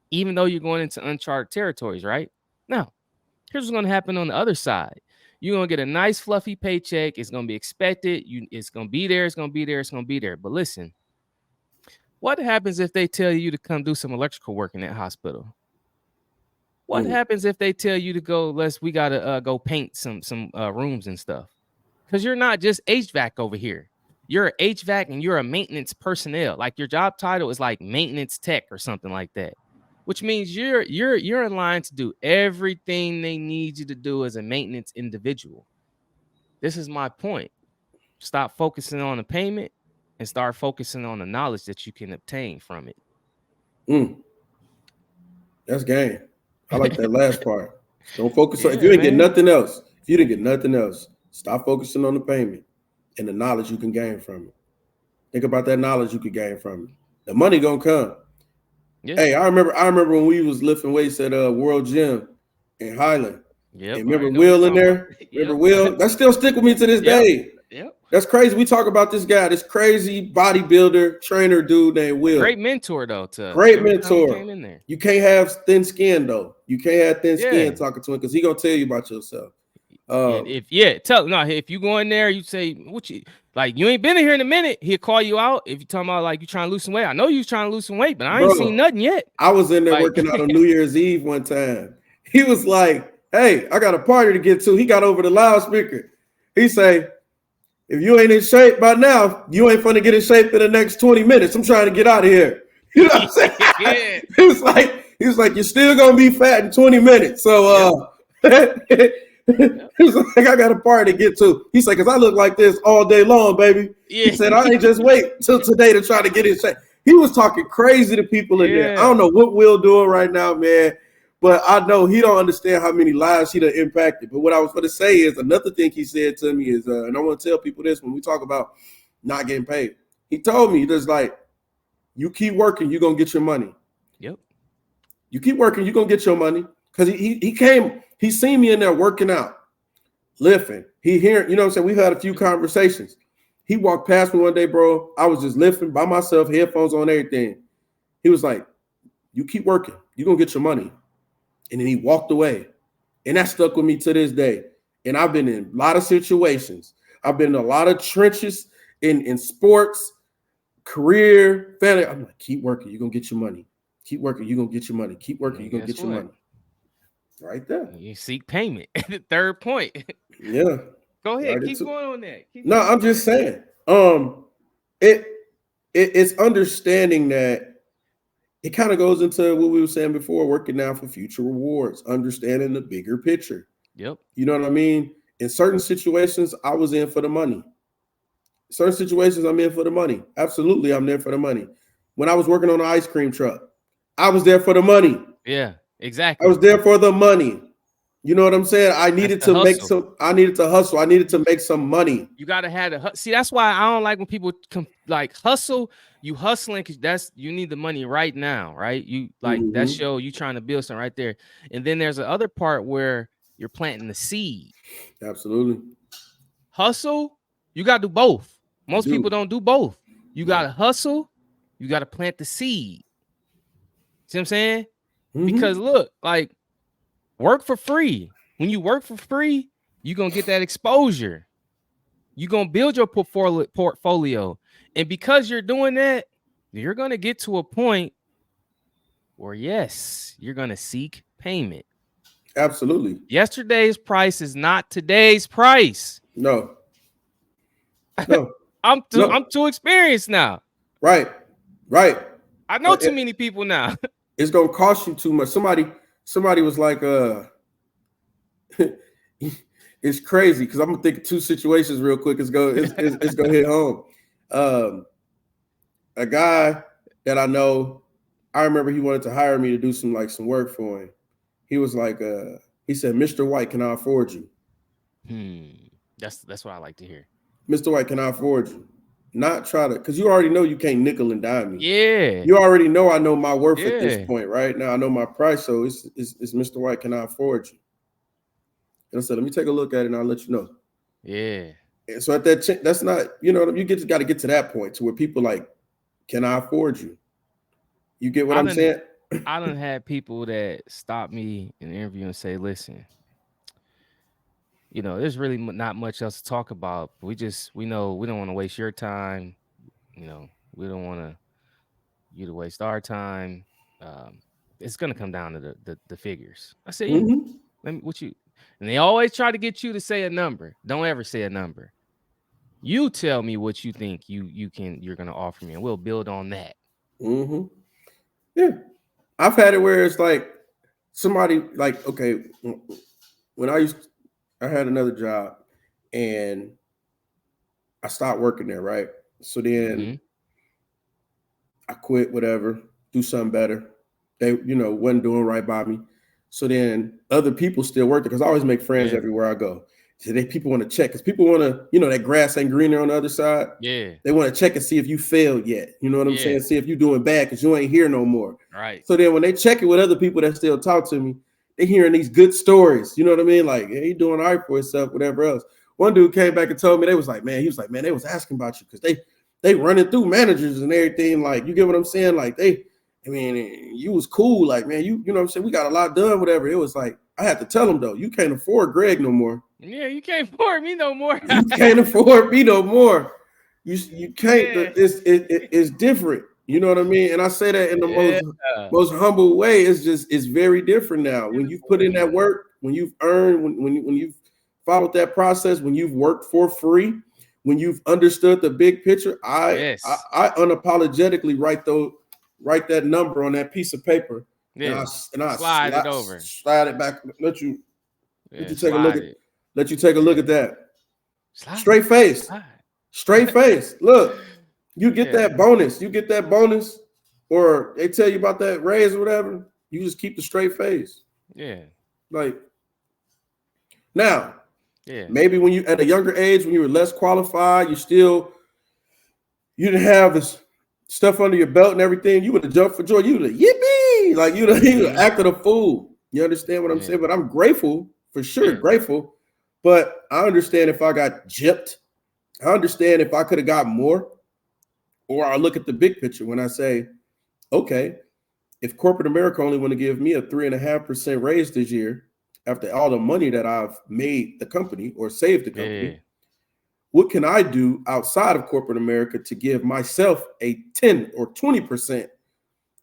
even though you're going into uncharted territories, right? Now, here's what's going to happen on the other side. You're going to get a nice, fluffy paycheck. It's going to be expected. It's going to be there. It's going to be there. It's going to be there. But listen, what happens if they tell you to come do some electrical work in that hospital? What Mm. happens if they tell you to go, we gotta go paint some rooms and stuff? Because you're not just HVAC over here. you're a HVAC and you're a maintenance personnel. Like your job title is like maintenance tech or something like that. Which means you're in line to do everything they need you to do as a maintenance individual. This is my point. Stop focusing on the payment and start focusing on the knowledge that you can obtain from Mm, that's game. I like that last part. Don't focus on if you Yeah, ain't get man. nothing else. If you didn't get nothing else, stop focusing on the payment and the knowledge you can gain from it. Think about that knowledge you could gain from it. The money gonna come. Yeah. Hey, I remember when we was lifting weights at World Gym in Highland. Yep. And I remember already know what Will you're in talking about. there? Remember Yep. Will? That still stick with me to this Yep. day. Yep. That's crazy. We talk about this guy, this crazy bodybuilder trainer dude named Will. Great mentor though to us Great every time he mentor. came in there. You can't have thin skin though. You can't have thin Yeah. skin talking to him because he gonna tell you about yourself. And Um, if you go in there, you say what you like, you ain't been in here in a minute, he'll call you out. If you talking about like you trying to lose some weight, I know you was trying to lose some weight, but I ain't seen bro, nothing yet. I was in there Like, working out on New Year's Eve one time. He was like, "Hey, I got a party to get to." He got over the loudspeaker. He say, "If you ain't in shape by now, you ain't finna get in shape in the next 20 minutes. I'm trying to get out of here." You know what I'm saying? yeah, He was like, "You're still gonna be fat in 20 minutes." yep, So yep, he was like, "I got a party to get to." He said, "Cause I look like this all day long, baby." He yeah, said, "I ain't just wait till today to try to get in shape." He was talking crazy to people in there. I yeah, don't know what Will doing right now, man. But I know he don't understand how many lives he done impacted. But what I was going to say is another thing he said to me is, and I want to tell people this when we talk about not getting paid. He told me just like, you keep working, you're gonna get your money. yep, You keep working, you're gonna get your money. Because he came, he seen me in there working out, lifting. He hearing, you know what I'm saying? We've had a few conversations. He walked past me one day, bro. I was just lifting by myself, headphones on, everything. He was like, you keep working, you're gonna get your money. And then he walked away. And that stuck with me to this day. And I've been in a lot of situations. I've been in a lot of trenches in sports, career, family. I'm like, keep working, you're gonna get your money. Keep working, you're gonna get your money. Keep working, and you're gonna guess get your what? money. Right there. You seek payment. The third point. Yeah. Go Right ahead, keep into going on that. Keep no, going I'm on just that. saying. It, it's understanding that it kind of goes into what we were saying before, working now for future rewards, understanding the bigger picture. Yep. You know what I mean? In certain situations, I was in for the money. Certain situations, I'm in for the money. Absolutely, I'm there for the money. When I was working on an ice cream truck, I was there for the money. Yeah, I was exactly. there for the money. You know what I'm saying? I That's needed the to make hustle. some, I needed to hustle. I needed to make some money. You gotta have the see. That's why I don't like when people like hustle. You hustling because that's you need the money right now, right? You like that Mm-hmm. show you trying to build something right there, and then there's the other part where you're planting the seed. Absolutely. Hustle, you gotta do both. You Most people do. don't do both. You No. gotta hustle, you gotta plant the seed. See what I'm saying? Because Mm-hmm. look, like work for free. When you work for free, you're gonna get that exposure. You're gonna build your portfolio. And because you're doing that, you're gonna get to a point where yes, you're gonna seek payment. Absolutely. Yesterday's price is not today's price. No. No. I'm No. too experienced now. Right. Right. I know Uh, too it- many people now. it's gonna cost you too much. Somebody was like, it's crazy because I'm gonna think of two situations real quick. It's gonna hit home. Um, a guy that I know, I remember he wanted to hire me to do some work for him. He was like, he said, "Mr. White, can I afford you?" Hmm. That's what I like to hear. Mr. White, can I afford you? Not try to, because you already know you can't nickel and dime me. Yeah. You already know I know my worth at this Yeah. point, right? Now I know my price. So it's Mr. White, can I afford you? And I said, let me take a look at it and I'll let you know. Yeah. And so at that's not, you got to get to that point to where people like, can I afford you? You get what I I'm done saying? I done had people that stop me in an interview and say, listen, there's really not much else to talk about. We know we don't want to waste your time. We don't want you to waste our time. Um, it's gonna come down to the figures. I said, yeah. Mm-hmm. Let me what you and they always try to get you to say a number. Don't ever say a number. You tell me what you think you're gonna offer me, and we'll build on that. Mm-hmm. Yeah, I've had it where it's like somebody like, okay, when I had another job and I stopped working there, right? So then Mhm. I quit, whatever, do something better. They, wasn't doing right by me. So then other people still work there because I always make friends Yeah. everywhere I go. So people want to check because people want to, that grass ain't greener on the other side. Yeah. They want to check and see if you failed yet. You know what I'm Yeah. saying? See if you're doing bad because you ain't here no more. Right. So then when they check it with other people that still talk to me, they hearing these good stories. You know what I mean? Like, hey, he doing all right for himself, whatever else. One dude came back and told me, he was like, man, they was asking about you because they running through managers and everything. Like, you get what I'm saying? Like, you was cool. Like, man, you know what I'm saying? We got a lot done, whatever. It was like, I had to tell him, though, you can't afford Greg no more. Yeah, you can't afford me no more. You can't afford me no more. You can't. Yeah. It's different. You know what I mean? And I say that in the Yeah. most humble way. It's very different now. When you've put in that work, when you've earned, when you've followed that process, when you've worked for free, when you've understood the big picture, Yes. I unapologetically write that number on that piece of paper, and Yeah. I Slide it over. slide it back. Let you Yeah, take a look slide at it. let you take a look Yeah. at that. Slide. Straight face. Slide. Straight face. Look, you get Yeah. that bonus. You get that bonus, or they tell you about that raise or whatever. You just keep the straight face. Yeah. Like now, Yeah. maybe when you at a younger age, when you were less qualified, you didn't have this stuff under your belt and everything. You would have jumped for joy. You would have yippee, like you would have Mhm. acted a fool. You understand what I'm Yeah. saying? But I'm grateful for sure, Yeah. grateful. But I understand if I got gypped. I understand if I could have got more. Or I look at the big picture when I say, okay, if corporate America only want to give me a 3.5% raise this year, after all the money that I've made the company or saved the company, Yeah. what can I do outside of corporate America to give myself a 10 or 20%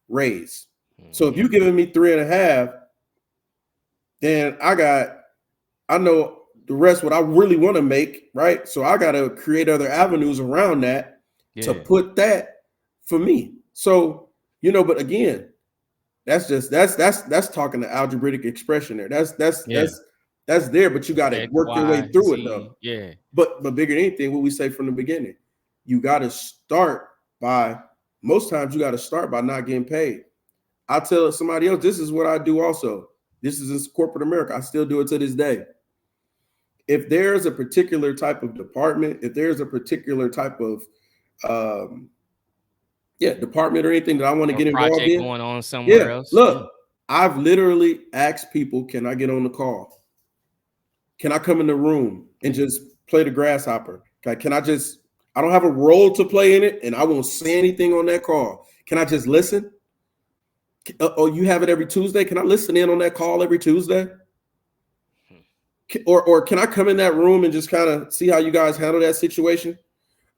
raise? So if you're Mhm. giving me 3.5, then I know the rest what I really want to make, right? So I got to create other avenues around that to Yeah. put that for me. So, but again, that's talking the algebraic expression there. Yeah. That's there, but you got to X, work your way Y, through it though. Z. Yeah. But bigger than anything, what we say from the beginning, you got to start by most times you got to start by not getting paid. I tell somebody else, this is what I do also. This is in corporate America. I still do it to this day. If there's a particular type of department, if there's a particular type of um, department or anything that I want to Or get involved project in, going on somewhere yeah, else. Yeah. look, I've literally asked people, can I get on the call? Can I come in the room and just play the grasshopper? Can I just, I don't have a role to play in it and I won't say anything on that call. Can I just listen? Oh, you have it every Tuesday? Can I listen in on that call every Tuesday? Or can I come in that room and just kind of see how you guys handle that situation?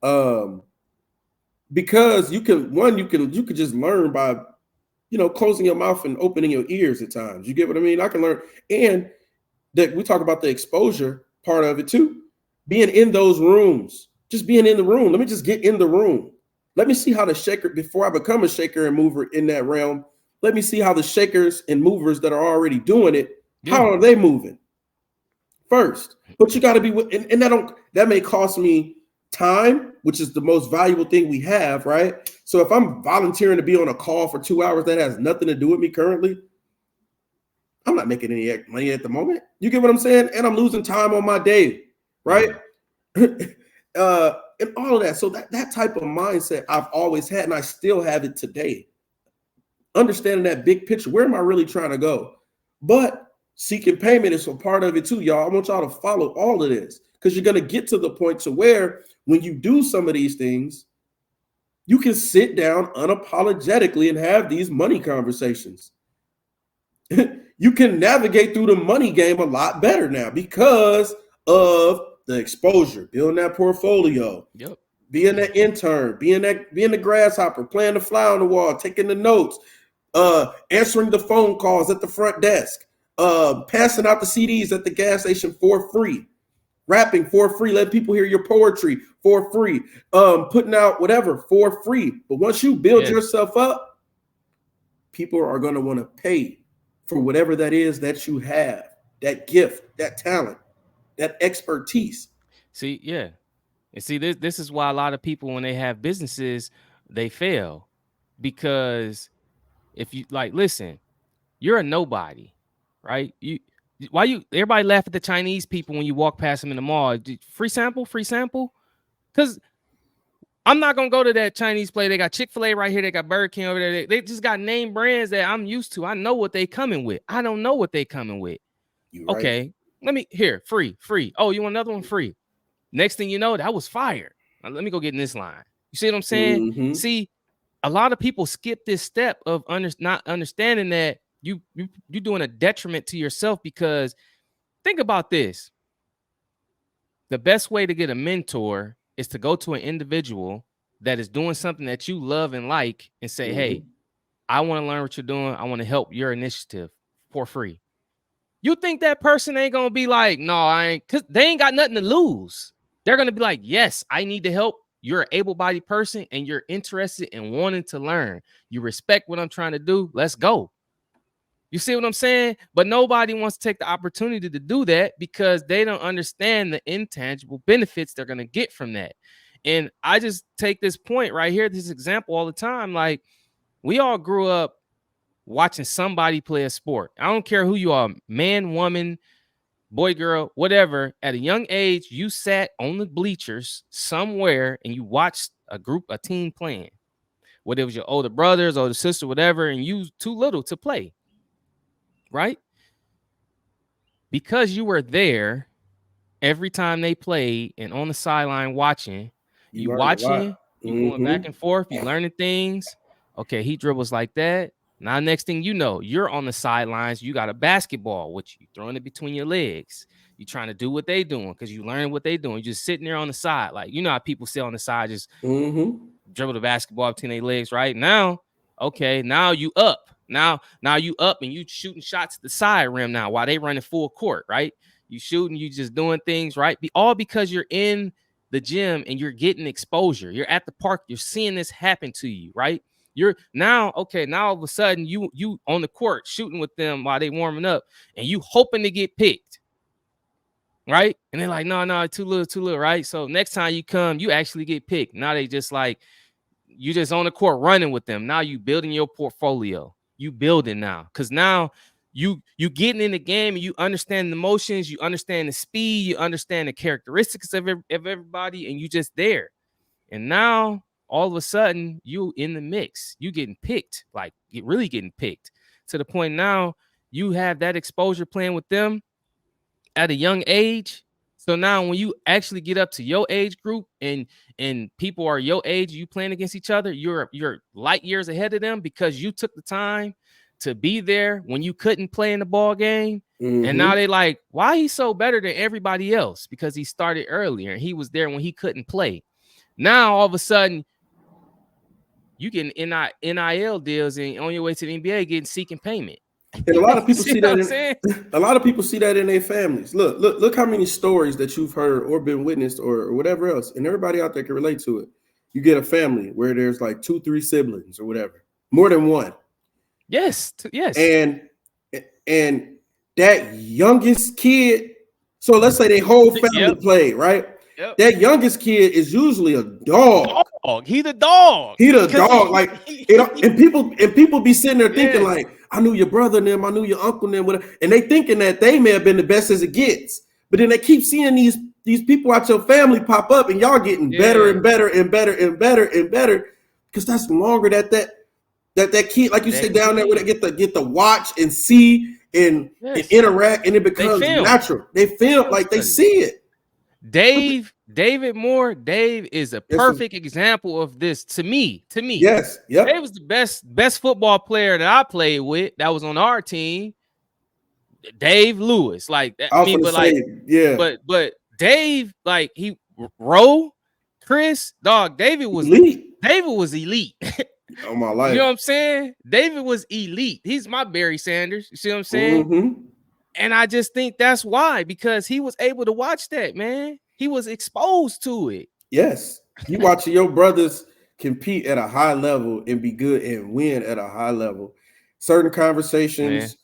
Um, because you can just learn by closing your mouth and opening your ears at times. You get what I mean? I can learn, and that we talk about the exposure part of it too. Being in those rooms, just being in the room. Let me just get in the room. Let me see how the shaker, before I become a shaker and mover in that realm, let me see how the shakers and movers that are already doing it, how Yeah. are they moving first? But you got to be with, and that may cost me time, which is the most valuable thing we have, right? So if I'm volunteering to be on a call for 2 hours that has nothing to do with me currently, I'm not making any money at the moment. You get what I'm saying? And I'm losing time on my day, right? Yeah. And all of that. So that type of mindset I've always had, and I still have it today. Understanding that big picture, where am I really trying to go? But seeking payment is a part of it too, y'all. I want y'all to follow all of this because you're going to get to the point to where when you do some of these things, you can sit down unapologetically and have these money conversations. You can navigate through the money game a lot better now because of the exposure, building that portfolio, Yep. being that intern, being the grasshopper, playing the fly on the wall, taking the notes, answering the phone calls at the front desk, passing out the CDs at the gas station for free. rapping for free, letting people hear your poetry for free, putting out whatever for free. But once you build Yes. yourself up, people are going to want to pay for whatever that is that you have, that gift, that talent, that expertise. See, yeah. And see, this is why a lot of people, when they have businesses, they fail. Because if you like, listen, you're a nobody, right? Why you everybody laugh at the Chinese people when you walk past them in the mall? Free sample, free sample? Because I'm not gonna go to that Chinese place. They got Chick-fil-A right here, they got Burger King over there. They just got name brands that I'm used to. I know what they coming with. I don't know what they coming with. You right. Okay, let me here, free, free. Oh, you want another one? Free. Next thing you know, that was fire. Now, let me go get in this line. You see what I'm saying? Mm-hmm. See, a lot of people skip this step of not understanding that you're doing a detriment to yourself. Because think about this: the best way to get a mentor is to go to an individual that is doing something that you love and like, and say, "Hey, I want to learn what you're doing. I want to help your initiative for free." You think that person ain't gonna be like, "No, I ain't," because they ain't got nothing to lose. They're gonna be like, "Yes, I need to help. You're an able-bodied person and you're interested in wanting to learn. You respect what I'm trying to do. Let's go." You see what I'm saying? But nobody wants to take the opportunity to do that because they don't understand the intangible benefits they're gonna get from that. And I just take this point right here, this example all the time. Like, we all grew up watching somebody play a sport. I don't care who you are, man, woman, boy, girl, whatever. At a young age, you sat on the bleachers somewhere and you watched a team playing. Whether it was your older brothers, older sister, whatever, and you too little to play, right? Because you were there every time they played and on the sideline watching, You you learned a lot. watching, you going back and forth, you learning things. Okay, he dribbles like that. Now, next thing you know, you're on the sidelines. You got a basketball, which you throwing it between your legs. You trying to do what they doing because you learn what they doing. You just sitting there on the side, like, you know how people sit on the side, just dribble the basketball between their legs. Right now, okay, now you up. Now you up and you shooting shots at the side rim now while they running full court. Right, you shooting, you just doing things right. All because you're in the gym and you're getting exposure. You're at the park. You're seeing this happen to you. Right. You're now, okay, now all of a sudden you on the court shooting with them while they warming up and you hoping to get picked, right? And they're like, no, too little, right? So next time you come, you actually get picked. Now they just like, you just on the court running with them. Now you building your portfolio. You building now, because now you getting in the game and you understand the motions, you understand the speed, you understand the characteristics of everybody, and you just there. And now all of a sudden you in the mix, you getting picked, like really getting picked to the point now you have that exposure playing with them at a young age. So now when you actually get up to your age group and people are your age, you playing against each other, you're light years ahead of them because you took the time to be there when you couldn't play in the ball game. And now they like, why he's so better than everybody else? Because he started earlier and he was there when he couldn't play. Now all of a sudden you getting NIL deals and on your way to the NBA getting seeking payment. And a lot of people see that. A lot of people see that in their families. Look how many stories that you've heard or been witnessed or whatever else, and everybody out there can relate to it. You get a family where there's like 2, 3 siblings or whatever, more than one. Yes. And that youngest kid. So let's say their whole family played, right? Yep. That youngest kid is usually a dog. He the dog. He the dog. Like, and people be sitting there thinking like, I knew your brother and them, I knew your uncle and them, whatever. And they thinking that they may have been the best as it gets. But then they keep seeing these people out your family pop up, and y'all getting better and better and better and better and better, because that's longer that kid, like you said, down there where they get to watch and see and interact, and it becomes natural. They feel like they see it. David Moore, Dave is a perfect example of this to me. Yes. Yep. Dave was the best football player that I played with that was on our team. Dave Lewis, like that. But Dave, like Chris, dog. David was elite. David was elite. Oh my life. You know what I'm saying? David was elite. He's my Barry Sanders. You see what I'm saying? And I just think that's why, because he was able to watch that, man. He was exposed to it. Yes. You watching your brothers compete at a high level and be good and win at a high level. Certain Man. conversations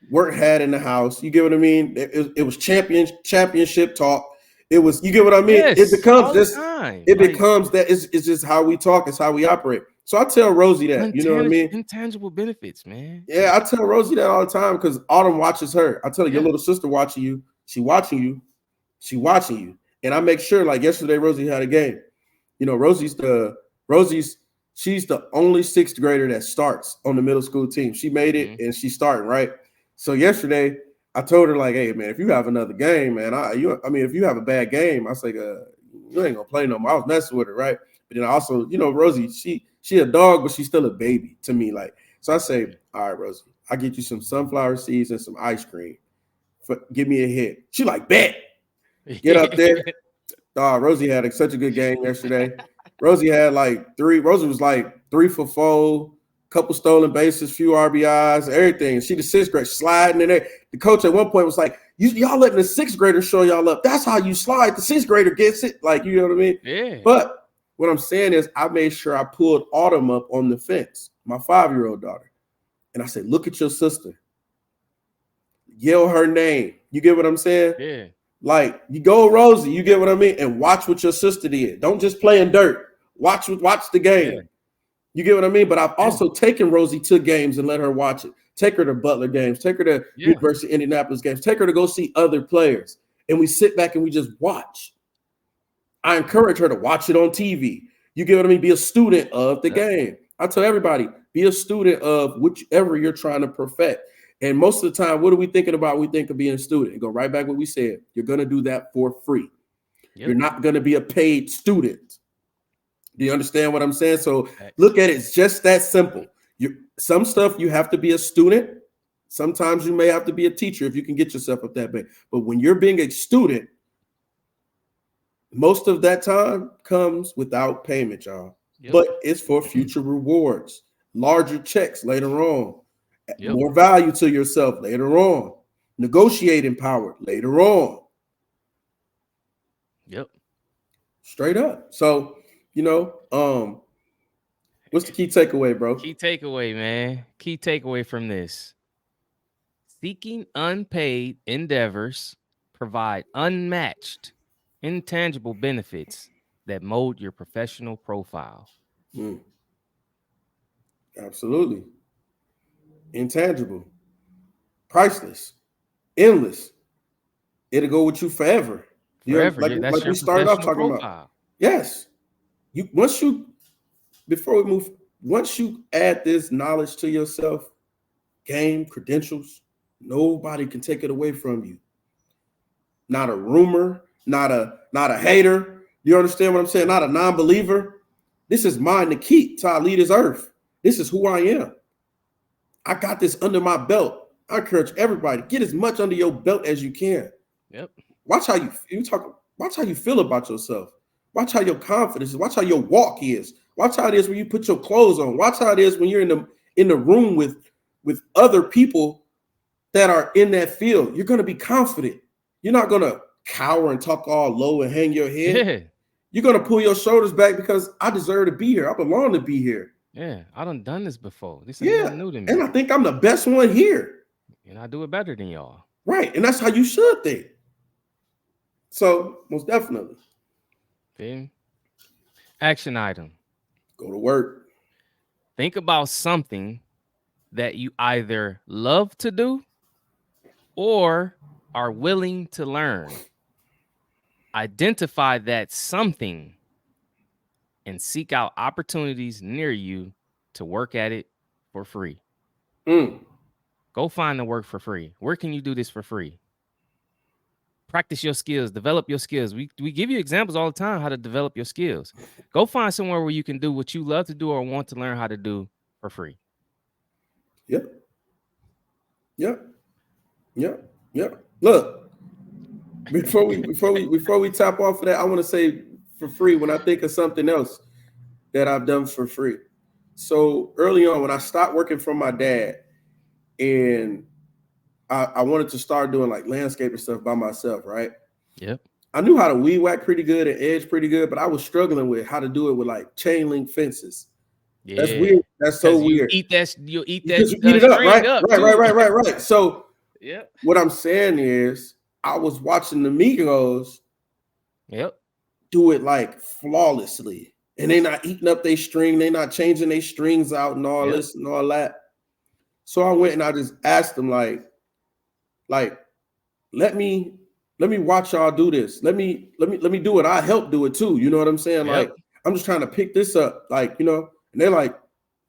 weren't had in the house. You get what I mean? It was championship talk. It was, you get what I mean? It Yes, becomes all the this, time. it Like becomes that it's just how we talk, it's how we operate. So I tell Rosie that, you know what I mean? intangible benefits, man. Yeah, I tell Rosie that all the time because Autumn watches her. I tell her, your Yeah. little sister watching you. She watching you. She watching you. And I make sure, like yesterday, Rosie had a game. You know, Rosie's she's the only sixth grader that starts on the middle school team. She made it Mhm. and she's starting, right? So yesterday I told her, like, hey man, if you have another game, man, I mean, if you have a bad game, I say, you ain't gonna play no more. I was messing with her, right? But then I also, you know, Rosie, she a dog, but she's still a baby to me. Like, so I say, all right, Rosie, I'll get you some sunflower seeds and some ice cream. Give me a hit. She like, bet. Get up there. Rosie had such a good game yesterday. Rosie had like three. Rosie was like 3 for 4, couple stolen bases, few RBIs, everything. She the sixth grade sliding in there. The coach at one point was like, "Y'all letting the sixth grader show y'all up. That's how you slide. The sixth grader gets it." Like, you know what I mean? Yeah. But what I'm saying is, I made sure I pulled Autumn up on the fence, my 5-year-old daughter, and I said, "Look at your sister. Yell her name." You get what I'm saying? Yeah. Like, you go Rosie, you get what I mean, and watch what your sister did. Don't just play in dirt. Watch the Yeah. game. You get what I mean? But I've Yeah. also taken Rosie to games and let her watch it. Take her to Butler games. Take her to Yeah. University of Indianapolis games. Take her to go see other players, and we sit back and we just watch. I encourage her to watch it on TV. You get what I mean? Be a student of the Yep. game. I tell everybody, be a student of whichever you're trying to perfect. And most of the time, what are we thinking about? We think of being a student. Go right back what we said. You're going to do that for free. You're Yep. not going to be a paid student. Do you understand what I'm saying? So Facts. look at it. It's just that simple. Some stuff you have to be a student. Sometimes you may have to be a teacher if you can get yourself up that big. But when you're being a student, most of that time comes without payment, y'all. Yep. But it's for future rewards, larger checks later on, Yep. more value to yourself later on, negotiating power later on. Yep. Straight up. So, you know, what's the key takeaway, bro? Key takeaway, man. Key takeaway from this: seeking unpaid endeavors provide unmatched, intangible benefits that mold your professional profile. Mm, absolutely. Intangible, priceless, endless. It'll go with you forever. You know, Forever. like Yeah, that's like your we started off professional talking about. profile. Yes. You once you before we move, once you add this knowledge to yourself, game, credentials, nobody can take it away from you. Not a rumor, not a hater. You understand what I'm saying? Not a non-believer. This is mine to keep till I leave this earth. This is who I am. I got this under my belt. I encourage everybody, get as much under your belt as you can. Yep. Watch how you talk. Watch how you feel about yourself. Watch how your confidence is. Watch how your walk is. Watch how it is when you put your clothes on. Watch how it is when you're in the room with other people that are in that field. You're gonna be confident. You're not gonna cower and talk all low and hang your head. Yeah. You're gonna pull your shoulders back because I deserve to be here. I belong to be here. Yeah. I done this before. This ain't Yeah, nothing new to and I me. think I'm the best one here. And I do it better than y'all. Right, and that's how you should think. So most definitely, Feel me? Action item. go to work. Think about something that you either love to do or are willing to learn. Identify that something and seek out opportunities near you to work at it for free. Mm. Go find the work for free. Where can you do this for free? Practice your skills, develop your skills. We give you examples all the time how to develop your skills. Go find somewhere where you can do what you love to do or want to learn how to do for free. Yep. Yep. Yep. Yep. Look, before we tap off of that, I want to say for free when I think of something else that I've done for free. So early on, when I stopped working for my dad, and I wanted to start doing like landscaping stuff by myself, right? Yep. I knew how to weed whack pretty good and edge pretty good, but I was struggling with how to do it with like chain link fences. That's Yeah. weird. That's so Cause weird you'll eat that because you eat it up, string right? up Right, right, too. right, right, right. So Yep. what I'm saying is, I was watching the Migos Yep. do it like flawlessly, and they not eating up their string, they not changing their strings out and all Yep. this and all that. So I went and I just asked them like let me watch y'all do this. Let me do it. I help do it too. You know what I'm saying? Yep. Like I'm just trying to pick this up. Like, and they're like,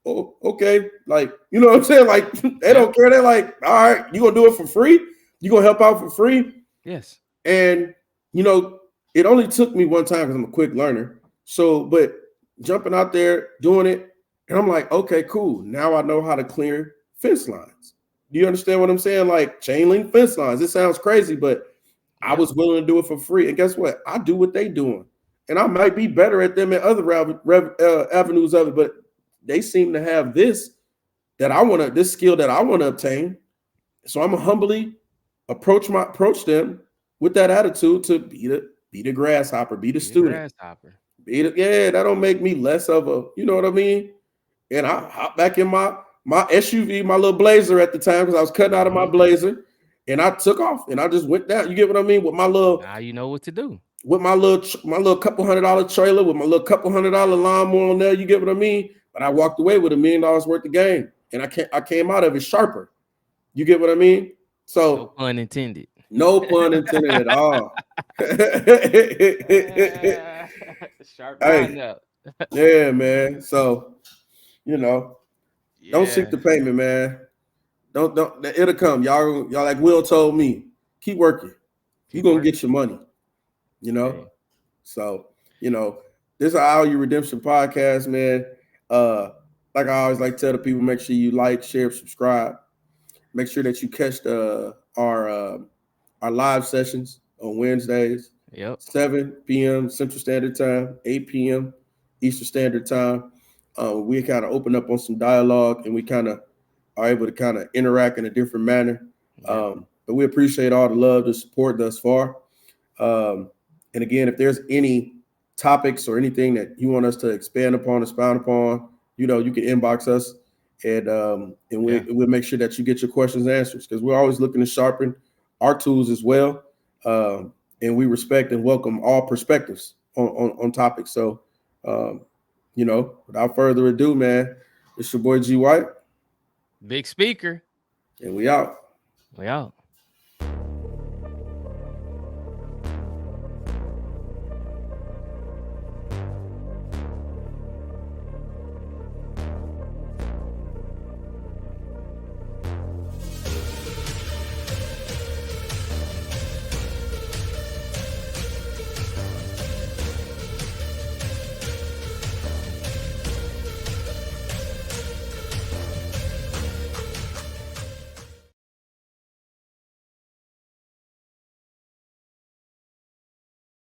oh, okay. Like, you know what I'm saying? Like they Yep. don't care. They're like, all right, you gonna do it for free? You gonna help out for free? Yes. And you know, it only took me one time because I'm a quick learner. So, but jumping out there, doing it, and I'm like, okay, cool. Now I know how to clear fence lines. Do you understand what I'm saying? Like chain link fence lines. It sounds crazy, but I Yep. was willing to do it for free. And guess what? I do what they doing, and I might be better at them in other avenues of it. But they seem to have this skill that I want to obtain. So I'm gonna humbly approach them with that attitude to be the grasshopper, be the Be the student, grasshopper. yeah. That don't make me less of a, you know what I mean? And I hop back in my SUV, my little Blazer at the time because I was cutting out of my Hmm. Blazer, and I took off and I just went down. You get what I mean? Now you know what to do. With my little couple $100 trailer with my little couple $100 lawnmower on there. You get what I mean? But I walked away with $1,000,000 worth of game, and I came out of it sharper. You get what I mean? No So pun intended. no pun intended at all. Ah, sharp Hey, mind up. yeah, man. So, you know, don't seek Yeah. the payment, man. Don't it'll come. Y'all like Will told me, keep working. You're Keep gonna working. get your money, you know. Hey. So, you know, this is our You Redemption podcast, man. Uh, like I always like to tell the people, make sure you like, share, subscribe. Make sure that you catch our live sessions on Wednesdays, Yep. 7 p.m. Central Standard Time, 8 p.m. Eastern Standard Time. We kind of open up on some dialogue, and we kind of are able to kind of interact in a different manner. Yep. But we appreciate all the love, the support thus far. And again, if there's any topics or anything that you want us to expand upon, expound upon, you can inbox us, and Yeah. we'll make sure that you get your questions answered because we're always looking to sharpen our tools as well. And we respect and welcome all perspectives on topics. So, without further ado, man, it's your boy G White, Big speaker. and we out. We out.